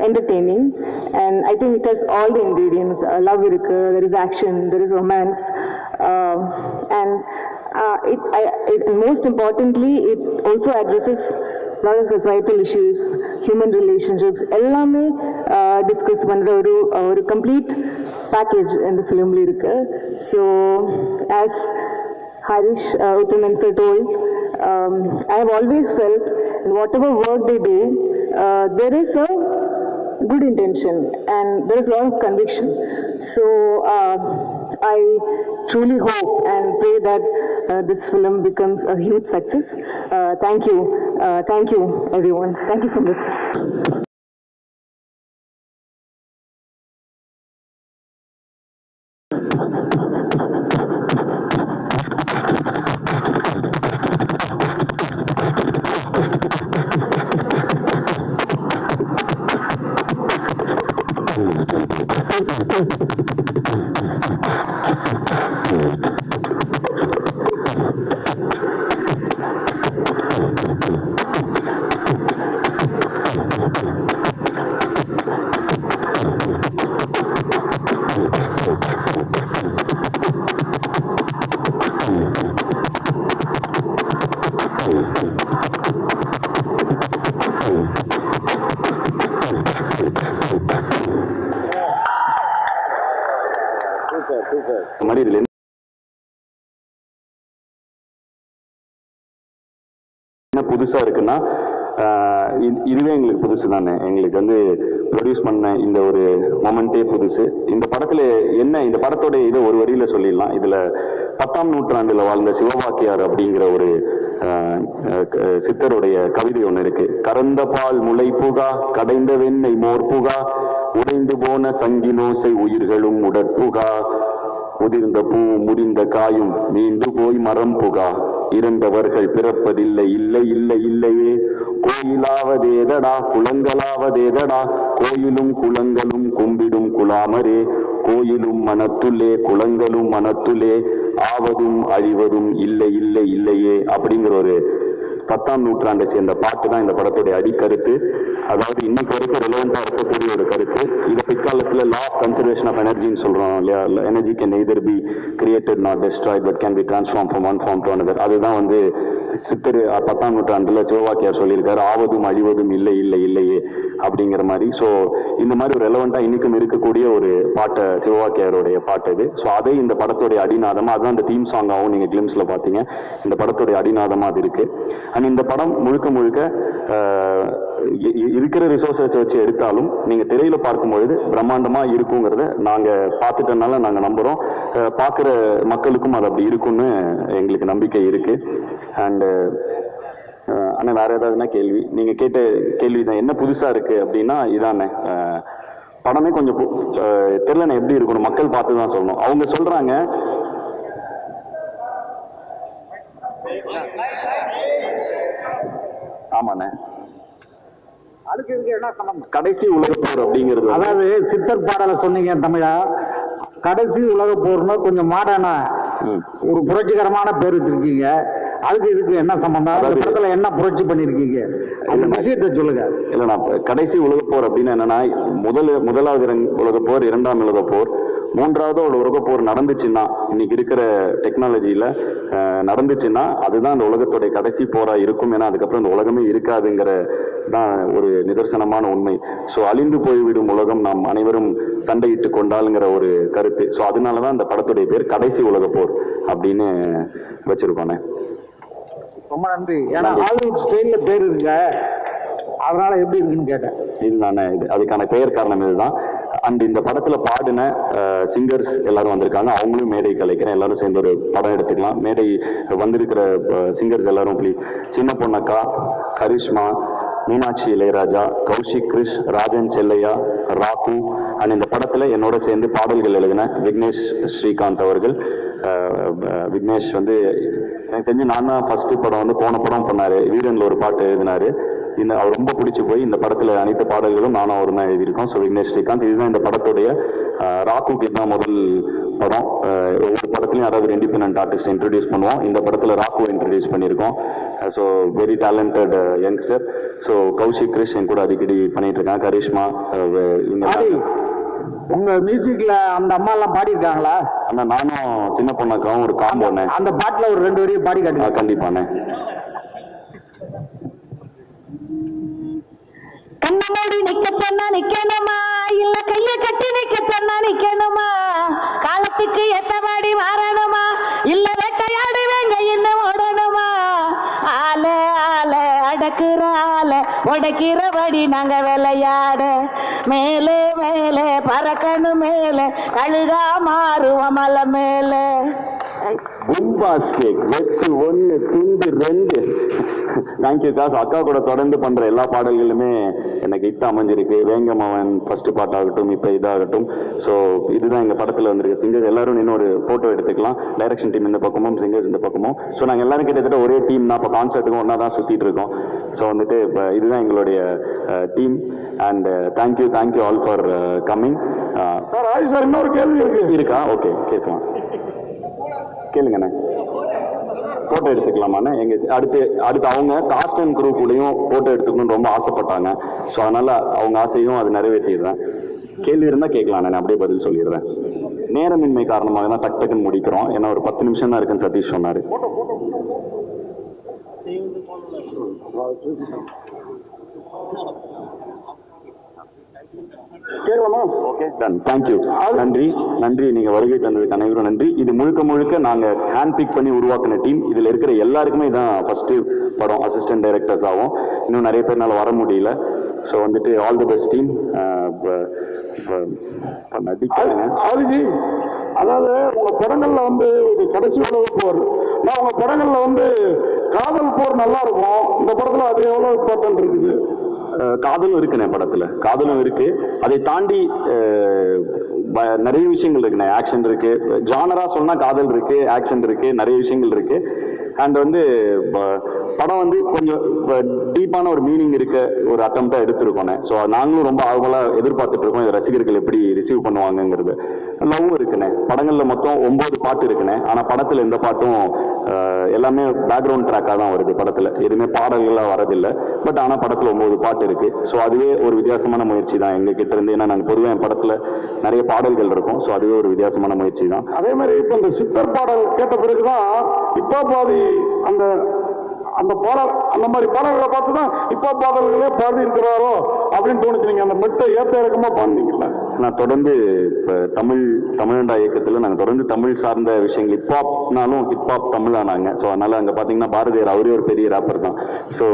entertaining. And I think it has all the ingredients. Love இருக்கு, there is action, there is romance, and most importantly it also addresses a lot of societal issues, human relationships, எல்லாமே டிஸ்கஸ் பண்ணுற ஒரு கம்ப்ளீட் பேக்கேஜ் இந்த ஃபிலிமில் இருக்கு. So as Harish Uttaman sir told, I have always felt in whatever work they do, there is a good intention and there is a lot of conviction. So I truly hope and pray that this film becomes a huge success. Thank you everyone. Thank you so much. மாதிரி இதில் என்ன புதுசாக இருக்குன்னா இதுவே எங்களுக்கு புதுசு தானே. எங்களுக்கு வந்து ப்ரொடியூஸ் பண்ண இந்த ஒரு மொமெண்ட்டே புதுசு. இந்த படத்தில் என்ன, இந்த படத்தோட இதை ஒரு வரியில் சொல்லிடலாம். இதில் 10ஆம் நூற்றாண்டில் வாழ்ந்த சிவவாக்கியார் அப்படிங்கிற ஒரு சித்தருடைய கவிதை ஒன்று இருக்கு. கறந்த பால் முளை புகா, கடைந்த வெண்ணெய் மோர் புகா, உடைந்து போன சங்கினோசை உயிர்களும் உடற்புகா, உதிர்ந்த பூ முடிந்த காயும் மீண்டு போய் மரம் புகா, இறந்தவர்கள் பிறப்பதில்லை இல்லை இல்லை இல்லையே, கோயிலாவதேதடா குளங்களாவதேதடா, கோயிலும் குளங்களும் கும்பிடும் குலாமரே, கோயிலும் மனத்துள்ளே குளங்களும் மனத்துள்ளே, ஆவதும் அழிவதும் இல்லை இல்லை இல்லையே அப்படிங்கிற ஒரு 10ஆம் நூற்றாண்டை சேர்ந்த பாட்டு தான் இந்த படத்துடைய அடிக்கருத்து. அதாவது இன்னைக்கு வரைக்கும் ரெலவெண்டா இருக்கக்கூடிய ஒரு கருத்து. இதை பிற்காலத்தில் லா ஆஃப் கன்சர்வேஷன் ஆஃப் எனர்ஜின்னு சொல்றோம் இல்லையா. Energy can either be created not destroyed but can be transform from one form to another. அதுதான் வந்து சித்தர் 10ஆம் நூற்றாண்டுல சிவவாக்கியார் சொல்லியிருக்காரு, ஆவதும் அழிவதும் இல்லை இல்லை இல்லையே அப்படிங்கிற மாதிரி. ஸோ இந்த மாதிரி ஒரு ரெலவெண்டா இன்னைக்கும் இருக்கக்கூடிய ஒரு பாட்டை சிவவாக்கியாருடைய பாட்டு இது. ஸோ அதை இந்த படத்துடைய அடிநாதமா, அதுதான் இந்த தீம் சாங்காகவும் நீங்க கிளிம்ஸ்ல பாத்தீங்க, இந்த படத்துடைய அடிநாதமா அது இருக்கு. அண்ட் இந்த படம் முழுக்க முழுக்க இருக்கிற ரிசோர்ஸஸ் வச்சு எடுத்தாலும் நீங்க திரையில பார்க்கும்பொழுது பிரம்மாண்டமா இருக்குங்கிறத நாங்க பார்த்துட்டனால நாங்க நம்புறோம். பார்க்குற மக்களுக்கும் அது அப்படி இருக்கும்னு எங்களுக்கு நம்பிக்கை இருக்கு. அண்ட் ஆனால் வேற ஏதாவதுனா கேள்வி, நீங்க கேட்ட கேள்வி தான் என்ன புதுசா இருக்கு அப்படின்னா இதானே. படமே கொஞ்சம் தெரியல எப்படி இருக்கணும், மக்கள் பார்த்து தான் சொல்லணும். அவங்க சொல்றாங்க ஆமாண்ணே, அதுக்கு இதுக்கு என்ன சம்பந்தம்? கடைசி உலகப்போர் அப்படிங்கிறது, அதாவது சித்தர் பாடலை சொன்னீங்க தமிழா, கடைசி உலக போர்னா கொஞ்சம் மாடர்னா ஒரு புரட்சிகரமான பேர் வச்சிருக்கீங்க. அதுக்கு இதுக்கு என்ன சம்பந்தம்? அந்த படத்துல என்ன புரட்சி பண்ணிருக்கீங்க அந்த விஷயத்தை சொல்லுங்க. இல்ல, நான் கடைசி உலகப்போர் அப்படின்னா என்னன்னா, முதலாவது உலகப்போர், 2ஆம் உலகப்போர், 3வது ஒரு உலகப்போர் நடந்துச்சுன்னா, இன்னைக்கு இருக்கிற டெக்னாலஜியில நடந்துச்சுன்னா அதுதான் அந்த உலகத்துடைய கடைசி போரா இருக்கும். ஏன்னா அதுக்கப்புறம் அந்த உலகமே இருக்காதுங்கிற தான் ஒரு நிதர்சனமான உண்மை. ஸோ அழிந்து போய்விடும் உலகம் நாம் அனைவரும் சண்டையிட்டு கொண்டாளுங்கிற ஒரு கருத்து. ஸோ அதனாலதான் அந்த படத்துடைய பேர் கடைசி உலகப்போர் அப்படின்னு வச்சிருக்கோனே. ரொம்ப நன்றி. ஏன்னா ஹாலிவுட் ஸ்டைல்ல பேர் இருக்க, அதனால எப்படி இருக்குன்னு கேட்டேன். இதுதானே, அதுக்கான பெயர் காரணம் இதுதான். அண்ட் இந்த படத்துல பாடின சிங்கர்ஸ் எல்லாரும் வந்திருக்காங்க, அவங்களும் மேடை கலைக்கிறேன், எல்லாரும் சேர்ந்து ஒரு படம் எடுத்துக்கலாம். மேடை வந்திருக்கிற சிங்கர்ஸ் எல்லாரும் ப்ளீஸ். சின்ன பொண்ணக்கா, கரிஷ்மா, மீனாட்சி இளையராஜா, கௌஷிக் கிருஷ், ராஜன் செல்லையா, ராகு. அண்ட் இந்த படத்துல என்னோட சேர்ந்து பாடல்கள் எழுதின விக்னேஷ் ஸ்ரீகாந்த் அவர்கள். விக்னேஷ் வந்து எனக்கு தெரிஞ்சு நான் தான் ஃபர்ஸ்ட் படம் வந்து போன படம் பண்ணாரு, வீரன்ல ஒரு பாட்டு எழுதினாரு. அவர் ரொம்ப பிடிச்சி போய் இந்த படத்துல அனைத்து பாடல்களும் நானும் அவர் தான் எழுதியிருக்கோம். ஸோ விக்னேஷ் ஸ்ரீகாந்த், இதுதான் இந்த படத்துடைய ராக்குக்கு தான் முதல் படம். ஒவ்வொரு படத்துலையும் யாராவது இண்டிபெண்டன்ட் ஆர்டிஸ்ட் இன்ட்ரடியூஸ் பண்ணுவோம். இந்த படத்துல ராக்கு இன்ட்ரடியூஸ் பண்ணியிருக்கோம். So very talented youngster. So Kaushik Krish என் கூட அடிக்கடி பண்ணிட்டு இருக்காங்க, கரிஷ்மா. உங்க மியூசிக்ல அந்த அம்மா எல்லாம் பாடி இருக்காங்களா? அண்ணா நானும் சின்ன பொண்ணாக்காவும் ஒரு காம்போனே. அந்த பாட்டுல ஒரு 2 வரையும் பாடி காட்டுங்க. கண்டிப்பாண்ணே. கண்ணமோடி நிக்க சொன்னா நிக்கணுமா, இல்ல கைய கட்டி நிக்க சொன்னா நிக்கணுமா, காலத்துக்கு ஏத்தபடி மாறணுமா, இல்ல வேட்டையாடி வேங்க இன்னும் ஓடணுமா, ஆல ஆல அடக்குற ஆல உடைக்கிறபடி நாங்க விளையாட, மேலே மேலே பறக்கணும் மேலே கழுகா மாறுவோம் மலை மேலே. பூம்பாஸ்டிக் வெட்டு 1 துண்டு 2. Thank you guys. அக்கா கூட தொடர்ந்து பண்ற எல்லா பாடல்களுமே எனக்கு ஹிட் அமைஞ்சிருக்கு. வேங்கமவன் ஃபர்ஸ்ட் பாட்டாகட்டும், இப்போ இதாகட்டும். ஸோ இதுதான் எங்க படத்துல வந்திருக்கு. சிங்கர்ஸ் எல்லாரும் இன்னும் ஒரு போட்டோ எடுத்துக்கலாம். டைரக்ஷன் டீம் இந்த பக்கமும், சிங்கர்ஸ் இந்த பக்கமும். ஸோ நாங்கள் எல்லாரும் கிட்டத்தட்ட ஒரே டீம் தான். இப்போ கான்சர்ட்டுக்கும் ஒன்றா தான் சுத்திட்டு இருக்கோம். ஸோ வந்துட்டு இப்போ இதுதான் எங்களுடைய team. And thank you all for coming. Sir இன்னொரு கேள்வி இருக்கா? ஓகே, கேட்கலாம், கேளுங்கண்ணே. போட்டோ எடுத்துக்கலாமாண்ணே? எங்க அடுத்து அவங்க காஸ்ட் அண்ட் குரூ கூடயும் போட்டோ எடுத்துக்கணும்னு ரொம்ப ஆசைப்பட்டாங்க. ஸோ அதனால அவங்க ஆசையும் அது நிறைவேற்றிடுறேன். கேள்வி இருந்தால் கேட்கலாம், நான் அப்படியே பதில் சொல்லிடுறேன். நேரமின்மை காரணமாக தான் டக்குன்னு முடிக்கிறோம். ஏன்னா ஒரு 10 நிமிஷம் தான் இருக்குன்னு சதீஷ் சொன்னாரு. கேட்கலாமா? Okay done. தேங்க்யூ. நன்றி நன்றி. நீங்கள் வருகை தந்ததுக்கு அனைவரும் நன்றி. இது முழுக்க முழுக்க நாங்கள் ஹேண்ட் பிக் பண்ணி உருவாக்கின டீம். இதில் இருக்கிற எல்லாருக்குமே இதான் ஃபஸ்ட்டு படம். அசிஸ்டன்ட் டைரக்டர்ஸ் ஆகும். இன்னும் நிறைய பேர்னால வர முடியல. ஸோ வந்துட்டு ஆல் தி பெஸ்ட் டீம். ஆதிஜி, அதாவது உங்க படங்கள்ல வந்து இது கடைசி உலக போர், நான் உங்க படங்கள்ல வந்து காதல் போர் நல்லா இருக்கும். இந்த படத்துல அது எவ்வளவு இம்பார்ட்டன்ட் இருக்குது? காதலும் இருக்குண்ணே படத்துல. காதலும் இருக்கு. அதை தாண்டி நிறைய விஷயங்கள் இருக்குண்ணே. ஆக்ஷன் இருக்கு. ஜானரா சொன்னா காதல் இருக்கு, ஆக்ஷன் இருக்கு, நிறைய விஷயங்கள் இருக்கு. அண்ட் வந்து படம் வந்து கொஞ்சம் டீப்பான ஒரு மீனிங் இருக்க ஒரு அட்டம்ப்டா எடுத்திருக்கோண்ணே. ஸோ நாங்களும் ரொம்ப ஆர்வலா எதிர்பார்த்துட்டு இருக்கோம் இதை ரசிகர்கள் எப்படி ரிசீவ் பண்ணுவாங்கிறது. லவ் இருக்குண்ணே. படங்கள்ல மொத்தம் 9 பாட்டு இருக்குண்ணே. ஆனா படத்துல எந்த பாட்டும் எல்லாமே பேக்ரவுண்ட் ட்ராக்காக தான் வருது. படத்துல எதுவுமே பாடல்களாக வரதில்லை. பட் ஆனால் படத்துல 9 பாட்டு இருக்கு. ஸோ அதுவே ஒரு வித்தியாசமான முயற்சி தான் எங்க கிட்ட இருந்து. ஏன்னா நாங்கள் பொதுவாக என் படத்துல நிறைய பாடல்கள் இருக்கும். ஸோ அதுவே ஒரு வித்தியாசமான முயற்சி தான். அதே மாதிரி இப்போ இந்த சித்தர் பாடல் கேட்ட பிறகுதான் இப்போ பாதி அந்த அந்த பாடல், அந்த மாதிரி பாடல்களை பார்த்து தான் இப்போ பாடல்களே பாடி இருக்கிறாரோ அப்படின்னு தோணுச்சு. நீங்க அந்த மெட்டை ஏற்ற இறக்கமா பாடினீங்கல்ல. நான் தொடர்ந்து இப்போ தமிழ்நாடு இயக்கத்தில் நாங்கள் தொடர்ந்து தமிழ் சார்ந்த விஷயங்கள் ஹிப்ஹாப்னாலும் ஹிப்ஹாப் தமிழானாங்க. ஸோ அதனால அங்கே பார்த்தீங்கன்னா பாரதியார் அவரே ஒரு பெரிய ரேப்பர் தான். ஸோ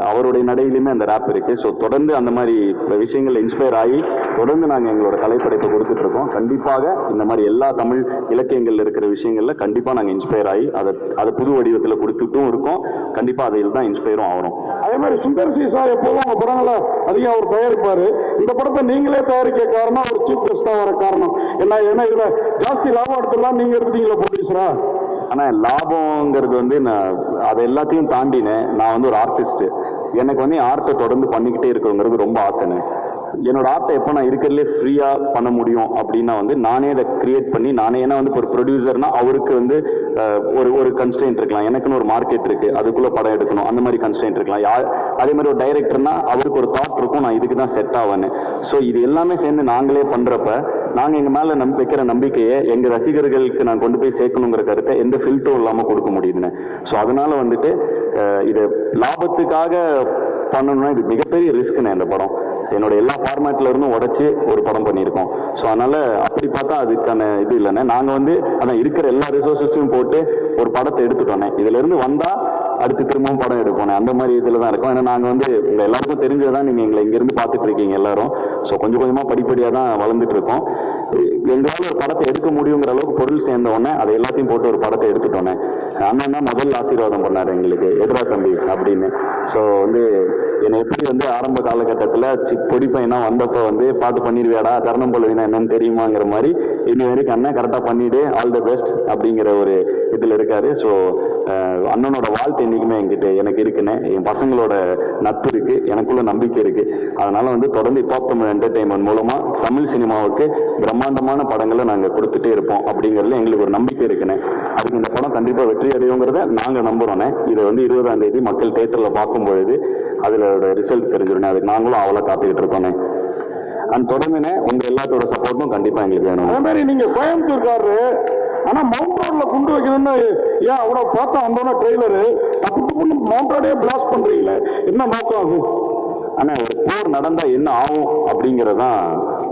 அவருடைய நடையிலுமே அந்த ரேப் இருக்கு. ஸோ தொடர்ந்து அந்த மாதிரி விஷயங்கள் இன்ஸ்பயர் ஆகி தொடர்ந்து நாங்கள் எங்களோட கலைப்படைப்பை கொடுத்துட்டு இருக்கோம். கண்டிப்பாக இந்த மாதிரி எல்லா தமிழ் இலக்கியங்கள் இருக்கிற விஷயங்கள்ல கண்டிப்பாக நாங்கள் இன்ஸ்பயர் ஆகி அதை புது வடிவத்தில் கொடுத்துட்டும் இருக்கோம். கண்டிப்பாக அதில் தான் இன்ஸ்பயரும் ஆகிறோம். அதே மாதிரி சுந்தர் சி சார் எப்போதும் உங்க படங்களை அதிகம் அவர் தயாரிப்பாரு. இந்த படத்தை நீங்களே தயாரிக்க காரணம் ஒரு சீஃப் கெஸ்டா வர காரணம் என்ன? ஏன்னா இதுல ஜாஸ்தி லாபம் எடுத்துலாம் நீங்க எடுத்துட்டீங்களா ப்ரொடியூசரா? ஆனால் லாபங்கிறது வந்து நான் அதை எல்லாத்தையும் தாண்டினேன். நான் வந்து ஒரு ஆர்டிஸ்ட். எனக்கு வந்து ஆர்ட்டை தொடர்ந்து பண்ணிக்கிட்டே இருக்கிறது ரொம்ப ஆசைன்னு. என்னோட ஆர்ட்டை எப்போ நான் இருக்கிறதுலே ஃப்ரீயாக பண்ண முடியும் அப்படின்னா வந்து நானே அதை கிரியேட் பண்ணி நானே. ஏன்னா வந்து ஒரு ப்ரொடியூசர்னா அவருக்கு வந்து ஒரு கன்ஸ்ட்ரெயின்ட் இருக்கலாம். எனக்குன்னு ஒரு மார்க்கெட் இருக்கு, அதுக்குள்ள படம் எடுக்கணும், அந்த மாதிரி கன்ஸ்ட்ரெயின்ட் இருக்கலாம். அதே மாதிரி ஒரு டைரக்டர்னா அவருக்கு ஒரு தாட் இருக்கும், நான் இதுக்கு தான் செட் ஆவேன்னு. ஸோ இது எல்லாமே சேர்ந்து நாங்களே பண்றப்ப நாங்கள் எங்கள் மேலே வைக்கிற நம்பிக்கையை எங்கள் ரசிகர்களுக்கு நான் கொண்டு போய் சேர்க்கணுங்கிற கருத்தை எந்த ஃபில்டரும் இல்லாமல் கொடுக்க முடியுதுன்னு. ஸோ அதனால வந்துட்டு இது லாபத்துக்காக பண்ணணும்னா இது மிகப்பெரிய ரிஸ்க்குண்ணே. இந்த படம் என்னோட எல்லா ஃபார்மேட்ல இருந்தும் உடைச்சு ஒரு படம் பண்ணியிருக்கோம். ஸோ அதனால அப்படி பார்த்தா அதுக்கான இது இல்லைண்ணே. நாங்கள் வந்து அதான் இருக்கிற எல்லா ரிசோர்ஸஸையும் போட்டு ஒரு படத்தை எடுத்துட்டோன்னே. இதுல இருந்து வந்தா அடுத்து திரும்பவும் படம் எடுப்போம். அந்த மாதிரி இதில் தான் இருக்கும். ஏன்னா நாங்கள் வந்து எல்லாருக்கும் தெரிஞ்சதான் நீங்கள் எங்களை இங்கேருந்து பார்த்துட்டு இருக்கீங்க எல்லாரும். ஸோ கொஞ்சம் கொஞ்சமாக படிப்படியாக தான் வளர்ந்துட்டு இருக்கோம். எங்களால் ஒரு படத்தை எடுக்க முடியுங்கிற அளவுக்கு பொருள் சேர்ந்த உடனே அதை எல்லாத்தையும் போட்டு ஒரு படத்தை எடுத்துட்டோன்னே. அண்ணன் தான் முதல் ஆசீர்வாதம் பண்ணார் எங்களுக்கு, எதிரா தம்பி அப்படின்னு. ஸோ வந்து என்னை எப்படி வந்து ஆரம்ப காலகட்டத்தில் பொடி பையனா வந்தப்போ வந்து பாட்டு பண்ணிடுவியாடா, தருணம் போலவினா என்னன்னு தெரியுமாங்கிற மாதிரி இன்னி வரைக்கும் அண்ணன் கரெக்டாக பண்ணிட்டு ஆல் த பெஸ்ட் அப்படிங்கிற ஒரு இதில் இருக்காரு. ஸோ அண்ணனோட வாழ்த்து என்னைக்குமே என்கிட்ட எனக்கு இருக்குன்னு. என் பசங்களோட நட்பு இருக்கு, எனக்குள்ள நம்பிக்கை இருக்கு. அதனால வந்து தொடர்ந்து ஹிப்ஹாப் தமிழ் என்டர்டெயின்மெண்ட் மூலமா தமிழ் சினிமாவுக்கு பிரம்மாண்டமான படங்களை நாங்கள் கொடுத்துட்டே இருப்போம் அப்படிங்கிறதுல எங்களுக்கு ஒரு நம்பிக்கை இருக்குன்னு. அதுக்கு இந்த படம் கண்டிப்பாக வெற்றி அடையுங்கிறத நாங்கள் நம்புறோன்னே. இதை வந்து 20ஆம் தேதி மக்கள் தியேட்டர்ல பார்க்கும்பொழுது அதோட ரிசல்ட் தெரிஞ்சிடணும். அதுக்கு நாங்களும் அவளை காத்துக்கிட்டு இருக்கோன்னே. அண்ட் தொடர்ந்துனே உங்க எல்லாத்தோட சப்போர்ட்டும் கண்டிப்பா எங்களுக்கு வேணும். அதே மாதிரி நீங்க கோயம்புத்தூர்காரரு, ஆனா மவுண்ட் ரோட்ல குண்டு வைக்கணும்னு ஏன் அவ்வளவு பார்த்தா வந்தோன்னா ட்ரெய்லரு மவுண்ட் ரோடே பிளாஸ்ட் பண்றீங்களே, என்ன நோக்கம் அது? ஆனா ஒரு போர் நடந்தா என்ன ஆகும் அப்படிங்கறதான்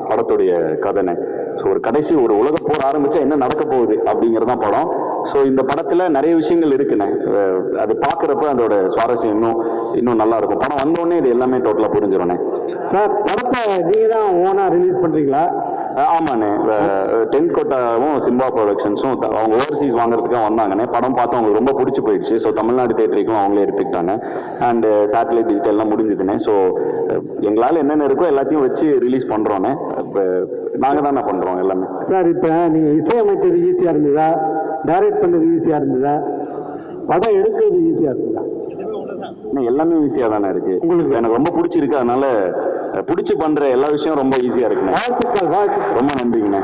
படத்துடைய கதனை. ஸோ ஒரு கடைசி ஒரு உலக போர் ஆரம்பிச்சா என்ன நடக்க போகுது அப்படிங்கறதான் படம். ஸோ இந்த படத்துல நிறைய விஷயங்கள் இருக்குண்ணே. அது பாக்குறப்ப அதோட சுவாரஸ்யம் இன்னும் நல்லா இருக்கும். படம் வந்தோடனே இது எல்லாமே டோட்டலா புரிஞ்சிடனே. சார் படத்தை நீங்க தான் ஓனா ரிலீஸ் பண்றீங்களா? ஆமாண்ணே. டென்ட் கோட்டாவும் சிம்பா ப்ரொடக்ஷன்ஸும் அவங்க ஓவர்சீஸ் வாங்குறதுக்காக வந்தாங்கண்ணே. படம் பார்த்து அவங்களுக்கு ரொம்ப பிடிச்சி போயிடுச்சு. ஸோ தமிழ்நாடு தேட்டருக்கும் அவங்களே எடுத்துக்கிட்டாங்க. அண்ட் சேட்டலைட் டிஜிட்டல்லாம் முடிஞ்சுதுண்ணே. ஸோ எங்களால் என்னென்ன இருக்கோ எல்லாத்தையும் வச்சு ரிலீஸ் பண்ணுறோன்னே. இப்போ நாங்கள் தானே பண்ணுறோம் எல்லாமே. சார் இப்போ நீங்கள் இசையமைச்சது ஈஸியாக இருந்ததா, டைரக்ட் பண்ணது ஈஸியாக இருந்ததா, படம் எடுக்கிறது ஈஸியாக இருந்ததா? எல்லாமே ஈஸியாக தானே இருக்கு. உங்களுக்கு எனக்கு ரொம்ப பிடிச்சிருக்கு. அதனால பிடிச்சி பண்ற எல்லா விஷயம் ரொம்ப ஈஸியா இருக்குண்ணே. வாழ்த்துக்கள், வாழ்த்துக்கள். ரொம்ப நன்றிங்கண்ணே.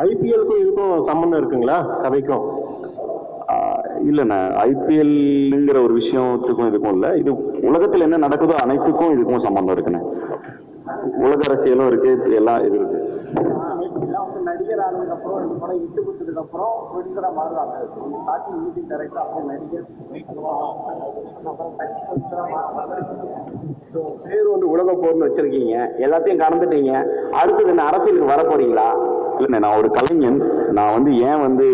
ஐபிஎலுக்கும் இதுக்கும் சம்பந்தம் இருக்குங்களா கதைக்கும்? இல்லைண்ணே, ஐபிஎல்ங்கிற ஒரு விஷயத்துக்கும் இதுக்கும் இல்லை. இது உலகத்தில் என்ன நடக்குதோ அனைத்துக்கும் இதுக்கும் சம்பந்தம் இருக்குண்ணே. உலக அரசியலும் இருக்கு, எல்லாம் இது இருக்கு. நடிகர் ஆனதுக்கப்புறம் இந்த படம் விட்டு கொடுத்ததுக்கப்புறம் ப்ரொடியூசராக மாறுவாங்க. ஸ்டார்டிங் மியூசிக் டைரக்டர், அப்புறம் நடிகர், பேர் வந்து உலக போர்னு வச்சிருக்கீங்க, எல்லாத்தையும் கடந்துட்டீங்க. அடுத்தது என்ன, அரசியலுக்கு வர போறீங்களா? இல்லைண்ணே, நான் ஒரு கலைஞன். நான் வந்து ஏன் வந்து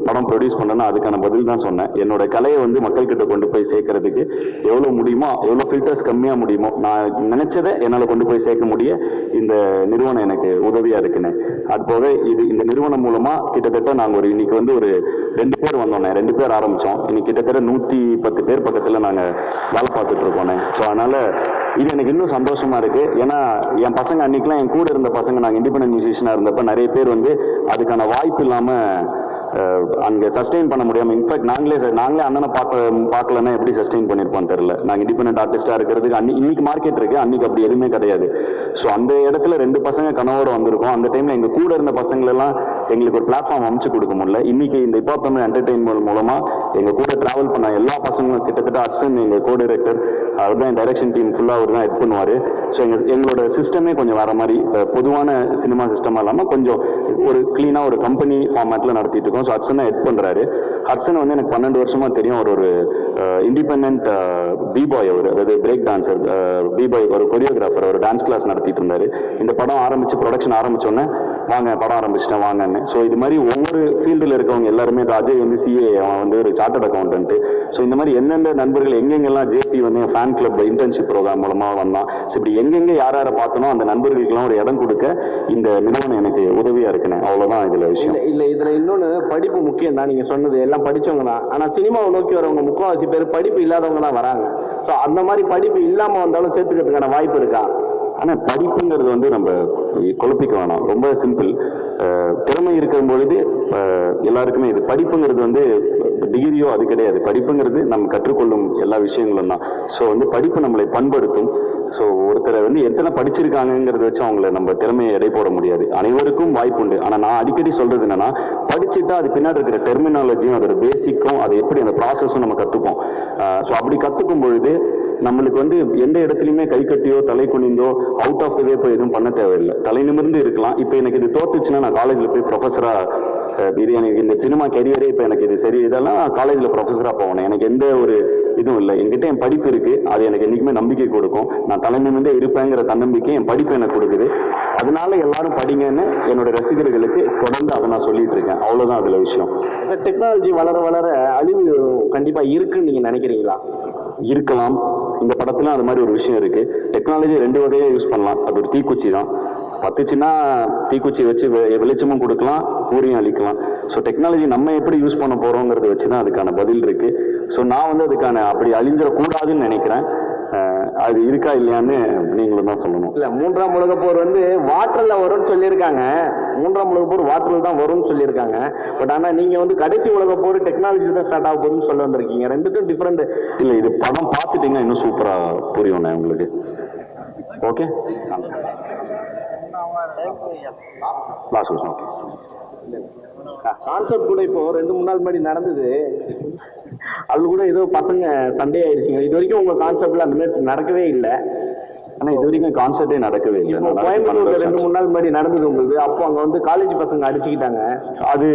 படம் ப்ரொடியூஸ் பண்ணேன்னா அதுக்கான பதில் தான் சொன்னேன். என்னோட கலையை வந்து மக்கள்கிட்ட கொண்டு போய் சேர்க்கறதுக்கு எவ்வளோ முடியுமோ, எவ்வளோ ஃபில்டர்ஸ் கம்மியாக முடியுமோ, நான் நினைச்சதை என்னால் கொண்டு போய் சேர்க்க முடிய இந்த நிறுவனம் எனக்கு உதவியாக இருக்குண்ணே. அது போக இந்த நிறுவனம் மூலமாக கிட்டத்தட்ட நாங்கள் இன்னைக்கு வந்து ஒரு 2 பேர் வந்தோண்ணே, 2 பேர் ஆரம்பித்தோம். இன்னைக்கு கிட்டத்தட்ட 110 பேர் பக்கத்தில் நாங்கள் வேலை பார்த்துட்டு இருக்கோண்ணே. ஸோ அதனால் இது எனக்கு இன்னும் சந்தோஷமாக இருக்குது. ஏன்னா என் பசங்க அன்றைக்கெலாம் என் கூட இருந்த பசங்க, நாங்கள் இண்டிபெண்டன்ட் மியூசிஷியனாக இருந்தப்போ நிறைய பேர் வந்து அதுக்கான வாய்ப்பு இல்லாமல் அங்கே சஸ்டெயின் பண்ண முடியாமல், இன்ஃபேக்ட் நாங்களே அண்ணனை பார்க்கலன்னா எப்படி சஸ்டெயின் பண்ணியிருப்போம் தெரியல. நாங்கள் இண்டிபெண்டன்ட் ஆர்டிஸ்டாக இருக்கிறதுக்கு இன்னைக்கு மார்க்கெட் இருக்குது, அன்றைக்கி அப்படி எதுவுமே கிடையாது. ஸோ அந்த இடத்துல 2 பசங்க கனவோடு வந்திருக்கோம். அந்த டைமில் எங்கள் கூட இருந்த பசங்களெல்லாம் எங்களுக்கு ஒரு பிளாட்ஃபார்ம் அமைச்சு கொடுக்க முடியல. இன்றைக்கி இந்த இப்போ தமிழ் என்டர்டெயின்மெண்ட் மூலமாக எங்கள் கூட ட்ராவல் பண்ண எல்லா பசங்களும், கிட்டத்தட்ட ஹட்சன் எங்கள் கோ டைரக்டர், அவர் தான் டைரக்ஷன் டீம் ஃபுல்லாக அவர் தான் ஹெட் பண்ணுவார். ஸோ எங்களோட சிஸ்டமே கொஞ்சம் வேறு மாதிரி, பொதுவான சினிமா சிஸ்டமாக இல்லாமல் கொஞ்சம் ஒரு க்ளீனாக ஒரு கம்பெனி ஃபார்மேட்டில் நடத்திட்டு இருக்கோம். ஸோ ஹட்சன் தான் ஹெட் பண்ணுறாரு. ஹட்சன் வந்து எனக்கு 12 வருஷமாக தெரியும். அவர் ஒரு இண்டிபெண்ட் பிபாய், அவர் அதாவது பிரேக் டான்சர், பிபாய், ஒரு கொரியோகிராஃபர், ஒரு டான்ஸ் கிளாஸ் நடத்திட்டு இருந்தார். இந்த படம் ஆரம்பித்து ப்ரொடக்ஷன் ஆரம்பித்தோன்னே வாங்க படம் ஆரம்பிச்சிட்டேன் வாங்கன்னு. ஸோ இது மாதிரி ஒவ்வொரு ஃபீல்டில் இருக்கவங்க எல்லாருமே, அஜய் வந்து சிஏ, அவன் வந்து ஒரு சார்ட்டர்ட் அக்கௌண்டன்ட்டு. ஸோ இந்த மாதிரி எந்தெந்த நண்பர்கள் எங்கெங்கெல்லாம் ஜேபி வந்து என் ஃபேன் கிளப் இன்டர்ன்ஷிப் ப்ரோக்ராம் மூலமாக வந்தான். ஸோ இப்படி எங்கெங்கே யாரை பார்த்தனோ அந்த நண்பர்களுக்கெல்லாம் ஒரு இடம் கொடுக்க இந்த நிறுவனம் எனக்கு உதவியாக இருக்குண்ணே. அவ்வளோதான் இதில் விஷயம். இல்லை இதில் இன்னொன்று, படிப்பு முக்கியம் தான். நீங்கள் சொன்னது எல்லாம் படித்தவங்க தான். ஆனால் சினிமாவை நோக்கி வரவங்க முக்கால்வாசி பேர் படிப்பு இல்லாதவங்க தான் வராங்க. ஸோ அந்த மாதிரி படிப்பு இல்லாமல் வந்தாலும் சேர்த்துக்கிறதுக்கான வாய்ப்பு இருக்கா? ஆனால் படிப்புங்கிறது வந்து நம்ம குழப்பிக்க வேணாம். ரொம்ப சிம்பிள். திறமை இருக்கும் பொழுது எல்லாருக்குமே இது படிப்புங்கிறது வந்து டிகிரியோ அது கிடையாது. படிப்புங்கிறது நம்ம கற்றுக்கொள்ளும் எல்லா விஷயங்களும் தான். ஸோ வந்து படிப்பு நம்மளை பண்படுத்தும். ஸோ ஒருத்தரை வந்து எத்தனை படிச்சிருக்காங்கிறத வச்சு அவங்கள நம்ம திறமையை எடை போட முடியாது. அனைவருக்கும் வாய்ப்பு உண்டு. ஆனால் நான் அடிக்கடி சொல்றது என்னன்னா, படிச்சுட்டா அது பின்னாடி இருக்கிற டெர்மினாலஜியும் அதோட பேசிக்கும், அது எப்படி அந்த ப்ராசஸும் நம்ம கற்றுப்போம். ஸோ அப்படி கற்றுக்கும் பொழுது நம்மளுக்கு வந்து எந்த இடத்துலையுமே கை கட்டியோ தலை குனிந்தோ அவுட் ஆஃப் த வே போய் எதுவும் பண்ண தேவையில்லை. தலை நிமிர்ந்து இருக்கலாம். இப்போ எனக்கு இது தோத்துச்சுன்னா நான் காலேஜில் போய் ப்ரொஃபஸராக, இது எனக்கு இந்த சினிமா கெரியரே இப்போ எனக்கு இது சரி, இதெல்லாம் காலேஜில் ப்ரொஃபஸராக போகணும். எனக்கு எந்த ஒரு இதுவும் இல்லை. என்கிட்ட என் படிப்பு இருக்குது. அது எனக்கு என்றைக்குமே நம்பிக்கை கொடுக்கும். நான் தலை நிமிர்ந்தே இருப்பேங்கிற தன்னம்பிக்கை என் படிப்பு எனக்கு கொடுக்குது. அதனால எல்லாரும் படிங்கன்னு என்னோட ரசிகர்களுக்கு தொடர்ந்து அதை நான் சொல்லிட்டு இருக்கேன். அவ்வளோதான் அதில் விஷயம். டெக்னாலஜி வளர வளர அழிவு கண்டிப்பாக இருக்குன்னு நீங்கள் நினைக்கிறீங்களா? இருக்கலாம். இந்த படத்துல அது மாதிரி ஒரு விஷயம் இருக்கு. டெக்னாலஜி 2 வகையாக யூஸ் பண்ணலாம். அது ஒரு தீக்குச்சி தான். பத்துச்சுன்னா தீக்குச்சி வச்சு வெளிச்சமும் கொடுக்கலாம், ஊரையும் அழிக்கலாம். ஸோ டெக்னாலஜி நம்ம எப்படி யூஸ் பண்ண போறோங்கிறத வச்சு தான் அதுக்கான பதில் இருக்கு. ஸோ நான் வந்து அதுக்கான அப்படி அழிஞ்சிடக்கூடாதுன்னு நினைக்கிறேன். அது இருக்கா இல்லையான்னு நீங்களும் தான் சொல்லணும். இல்லை, 3ஆம் உலகப் போர் வந்து வாட்டரில் வரும்னு சொல்லியிருக்காங்க. 3ஆம் உலகப் போர் வாட்டரில் தான் வரும்னு சொல்லியிருக்காங்க. பட் ஆனால் நீங்கள் வந்து கடைசி உலகப் போர் டெக்னாலஜி தான் ஸ்டார்ட் ஆக போகுதுன்னு சொல்ல வந்திருக்கீங்க. ரெண்டுக்கும் டிஃப்ரெண்ட். இல்லை, இது படம் பார்த்துட்டீங்கன்னா இன்னும் சூப்பராக புரியும் உங்களுக்கு. ஓகே, லாஸ்ட் வருஷம். ஓகே, கான்செப்ட் கூட இப்போ 2-3 நாள் முன்னாடி நடந்தது. அது கூட ஏதோ பசங்க சண்டே ஆயிடுச்சுங்க. இது வரைக்கும் உங்க கான்செப்ட்ல அந்த மாதிரி நடக்கவே இல்லை. ஆனால் இது வரைக்கும் கான்செப்டே நடக்கவே இல்லை. கோயம்புத்தூர்ல 2-3 நாள் முன்னாடி நடந்தது உங்களுக்கு. அப்போ அங்க வந்து காலேஜ் பசங்க அடிச்சுக்கிட்டாங்க. அது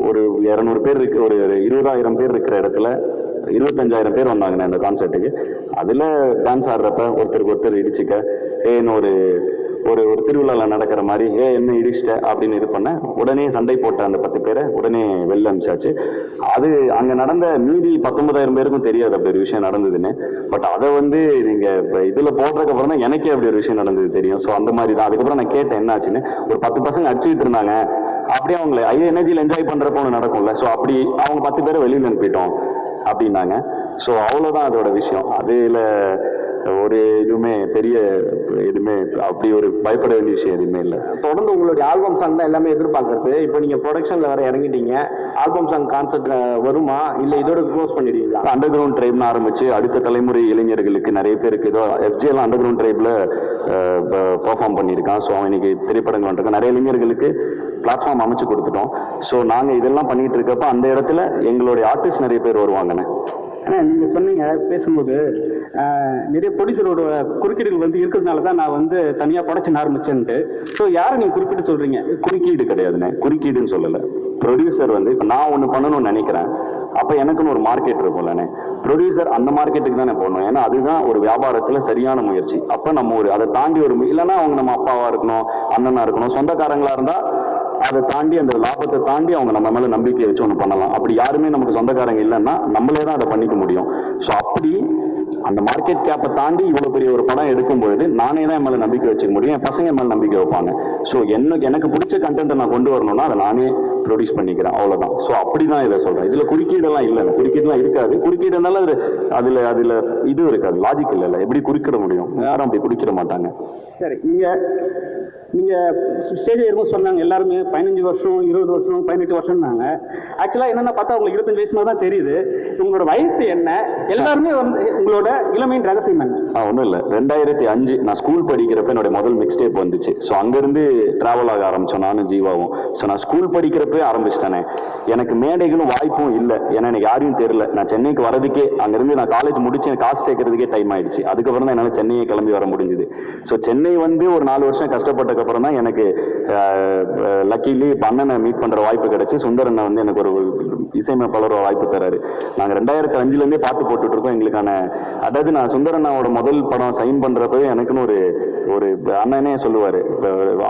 ஒரு 200 பேர் இருக்கு, ஒரு 20,000 பேர் இருக்கிற இடத்துல 25,000 பேர் வந்தாங்கண்ணே அந்த கான்சர்ட்டுக்கு. அதில் டான்ஸ் ஆடுறப்ப ஒருத்தருக்கு ஒருத்தர் இடிச்சுக்க, ஏன்னு ஒரு ஒரு ஒரு திருவிழாவில் நடக்கிற மாதிரி என்ன இடிச்சிட்ட அப்படின்னு இது பண்ண, உடனே சண்டை போட்ட அந்த 10 பேரை உடனே வெளில அனுப்பிச்சாச்சு. அது அங்கே நடந்த மீதி 19,000 பேருக்கும் தெரியாது அப்படி ஒரு விஷயம் நடந்ததுன்னு. பட் அதை வந்து நீங்கள் இப்போ இதில் போடுறதுக்கு அப்புறம் தான் எனக்கே அப்படி ஒரு விஷயம் நடந்தது தெரியும். ஸோ அந்த மாதிரி தான். அதுக்கப்புறம் நான் கேட்டேன் என்ன ஆச்சுன்னு. ஒரு 10 பசங்க அடிச்சுக்கிட்டு இருந்தாங்க. அப்படியே அவங்கள எனர்ஜியில் என்ஜாய் பண்ணுறப்போ ஒன்று நடக்கும்ல. ஸோ அப்படி அவங்க 10 பேரை வெளியில் அனுப்பிட்டோம் அப்படின்னாங்க. ஸோ அவ்வளோதான் அதோட விஷயம். அதில் ஒரு எதுவுமே பெரிய எதுவுமே அப்படி ஒரு பயப்பட வேண்டிய விஷயம் எதுவுமே இல்லை. தொடர்ந்து உங்களுடைய ஆல்பம் சாங் தான் எல்லாமே எதிர்பார்க்கறது. இப்போ நீங்கள் ப்ரொடக்ஷனில் வேற இறங்கிட்டீங்க. ஆல்பம் சாங் கான்செப்ட் வருமா இல்லை இதோட க்ளோஸ் பண்ணிடுவீங்களா? அண்டர் கிரவுண்ட் ட்ரைப்னு ஆரம்பிச்சு அடுத்த தலைமுறை இளைஞர்களுக்கு நிறைய பேருக்கு ஏதோ எஃப்ஜேலாம் அண்டர் கிரவுண்ட் ட்ரைப்ல பெர்ஃபார்ம் பண்ணியிருக்கான். ஸோ அவன் இன்னைக்கு திரைப்படங்கள் வந்துருக்கான். நிறைய இளைஞர்களுக்கு பிளாட்ஃபார்ம் அமைச்சு கொடுத்துட்டோம். ஸோ நாங்கள் இதெல்லாம் பண்ணிட்டு இருக்கப்ப அந்த இடத்துல எங்களுடைய ஆர்டிஸ்ட் நிறைய பேர் வருவாங்கண்ணே. ஆனால் நீங்கள் சொன்னீங்க பேசும்போது நிறைய ப்ரொடியூசரோட குறுக்கீடுகள் வந்து இருக்கிறதுனால தான் நான் வந்து தனியாக ப்ரொடக்ஷன் ஆரம்பிச்சேன்ட்டு. ஸோ யாரை நீங்கள் குறிப்பிட்டு சொல்கிறீங்க? குறுக்கீடு கிடையாதுண்ணே, குறுக்கீடுன்னு சொல்லலை. ப்ரொடியூசர் வந்து இப்போ நான் ஒன்று பண்ணணும்னு நினைக்கிறேன், அப்போ எனக்குன்னு ஒரு மார்க்கெட் இருக்கும்லண்ணே. ப்ரொடியூசர் அந்த மார்க்கெட்டுக்கு தானே போகணும், ஏன்னா அதுதான் ஒரு வியாபாரத்தில் சரியான முயற்சி. அப்போ நம்ம ஒரு அதை தாண்டி ஒரு இல்லைன்னா அவங்க நம்ம அப்பாவாக இருக்கணும், அண்ணனாக இருக்கணும், சொந்தக்காரங்களாக இருந்தால் அதை தாண்டி அந்த லாபத்தை தாண்டி அவங்க நம்ம மேலே நம்பிக்கை வச்சு ஒன்று பண்ணலாம். அப்படி யாருமே நமக்கு சொந்தக்காரங்க இல்லைன்னா நம்மளே தான் அதை பண்ணிக்க முடியும். ஸோ அப்படி அந்த மார்க்கெட் கேப்பை தாண்டி இவ்வளோ பெரிய ஒரு படம் எடுக்கும்பொழுது நானே தான் என் மேலே நம்பிக்கை வச்சுக்க முடியும், என் பசங்க என் மேலே நம்பிக்கை வைப்பாங்க. ஸோ எனக்கு பிடிச்ச கண்டென்ட்டை நான் கொண்டு வரணும்னா அதை நானே ப்ரொடியூஸ் பண்ணிக்கிறேன், அவ்வளோதான். ஸோ அப்படி தான் இதை சொல்கிறேன். இதில் குறுக்கீடெல்லாம் இல்லை, குறுக்கீடெல்லாம் இருக்காது. குறுக்கீடுனால அதில் இது இருக்காது, லாஜிக் இல்லை. எப்படி குறுக்கிட முடியும்? யாரும் அப்படி குறுக்கிட மாட்டாங்க. சரி, நீங்கள் ஸ்டேஜ் ஏறும்போது சொன்னாங்க எல்லாருமே 15 வருஷம் 20 வருஷம் 18 வருஷம்னாங்க. ஆக்சுவலாக என்னென்ன பார்த்தா உங்களுக்கு 25 வயசு மாதிரி தான் தெரியுது. உங்களோட வயசு என்ன? எல்லாருமே வந்து உங்களோட இளமையின் ரகசியம் என்ன? ஒன்றும் இல்லை, 2005 நான் ஸ்கூல் படிக்கிறப்ப என்னோட முதல் மிக்ஸ் டேப் வந்துச்சு. ஸோ அங்கேருந்து ட்ராவல் ஆக ஆரம்பித்தோம் நானும் ஜீவாவும். ஸோ நான் ஸ்கூல் படிக்கிறப்பே ஆரம்பிச்சிட்டேனே. எனக்கு மேடைகளும் வாய்ப்பும் இல்லை, ஏன்னா எனக்கு யாரையும் தெரியல. நான் சென்னைக்கு வரதுக்கே அங்கேருந்து நான் காலேஜ் முடிச்சு எனக்கு காசு சேர்க்கறதுக்கே டைம் ஆயிடுச்சு. அதுக்கப்புறம் தான் என்னால் சென்னையை கிளம்பி வர முடிஞ்சுது. ஸோ சென்னை வந்து ஒரு 4 வருஷம் கஷ்டப்பட்டதுக்கப்புறம் தான் எனக்கு லக்கிலி அண்ணனை மீட் பண்ணுற வாய்ப்பு கிடைச்சி. சுந்தரண்ணா வந்து எனக்கு ஒரு இசையமைப்பாளர் வாய்ப்பு தராரு. நாங்கள் 2005 பாட்டு போட்டுட்டு இருக்கோம். எங்களுக்கான அதாவது நான் சுந்தரண்ணாவோட முதல் படம் சைன் பண்ணுறப்பவே எனக்குன்னு ஒரு அண்ணனே சொல்லுவார்,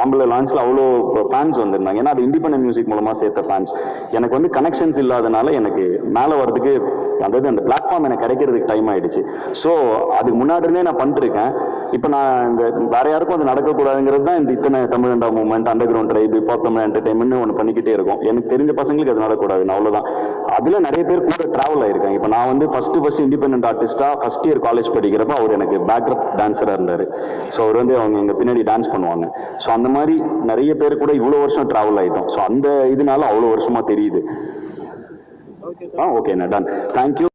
ஆம்பளை லான்ச்சில் அவ்வளோ ஃபேன்ஸ் வந்திருந்தாங்க. ஏன்னா அது இண்டிபெண்டன்ட் மியூசிக் மூலமாக சேர்த்த ஃபேன்ஸ். எனக்கு வந்து கனெக்ஷன்ஸ் இல்லாதனால எனக்கு மேலே வரதுக்கு அதாவது அந்த பிளாட்ஃபார்ம் எனக்கு கிடைக்கிறதுக்கு டைம் ஆயிடுச்சு. ஸோ அதுக்கு முன்னாடியே நான் பண்ணிருக்கேன். இப்போ நான் இந்த வேற யாருக்கும் அது நடக்கக்கூடாதுங்கிறது தான் இந்த இத்தனை தமிழண்டா மூவ்மெண்ட், அண்டர் கிரவுண்ட் ட்ரைப், இப்போ தமிழ் என்டர்டைன்மெண்ட் ஒன்று பண்ணிக்கிட்டே இருக்கும். எனக்கு தெரிஞ்ச பசங்களுக்கு அது நடக்கூடாது, அவ்வளோதான். அதில் நிறைய பேர் கூட ட்ராவல் ஆயிருக்காங்க. இப்போ நான் வந்து ஃபர்ஸ்ட் இண்டிபெண்டன்ட் ஆர்டிஸ்டா ஃபர்ஸ்ட் இயர் காலேஜ் படிக்கிறப்ப அவர் எனக்கு பேக்அப் டான்ஸராக இருந்தார். ஸோ அவர் வந்து அவங்க எங்கள் பின்னாடி டான்ஸ் பண்ணுவாங்க. ஸோ அந்த மாதிரி நிறைய பேர் கூட இவ்வளோ வருஷம் ட்ராவல் ஆகிட்டோம். ஸோ அந்த இதனால அவ்வளோ வருஷமா தெரியுது. ஓகேண்ணா, டன். தேங்க்யூ.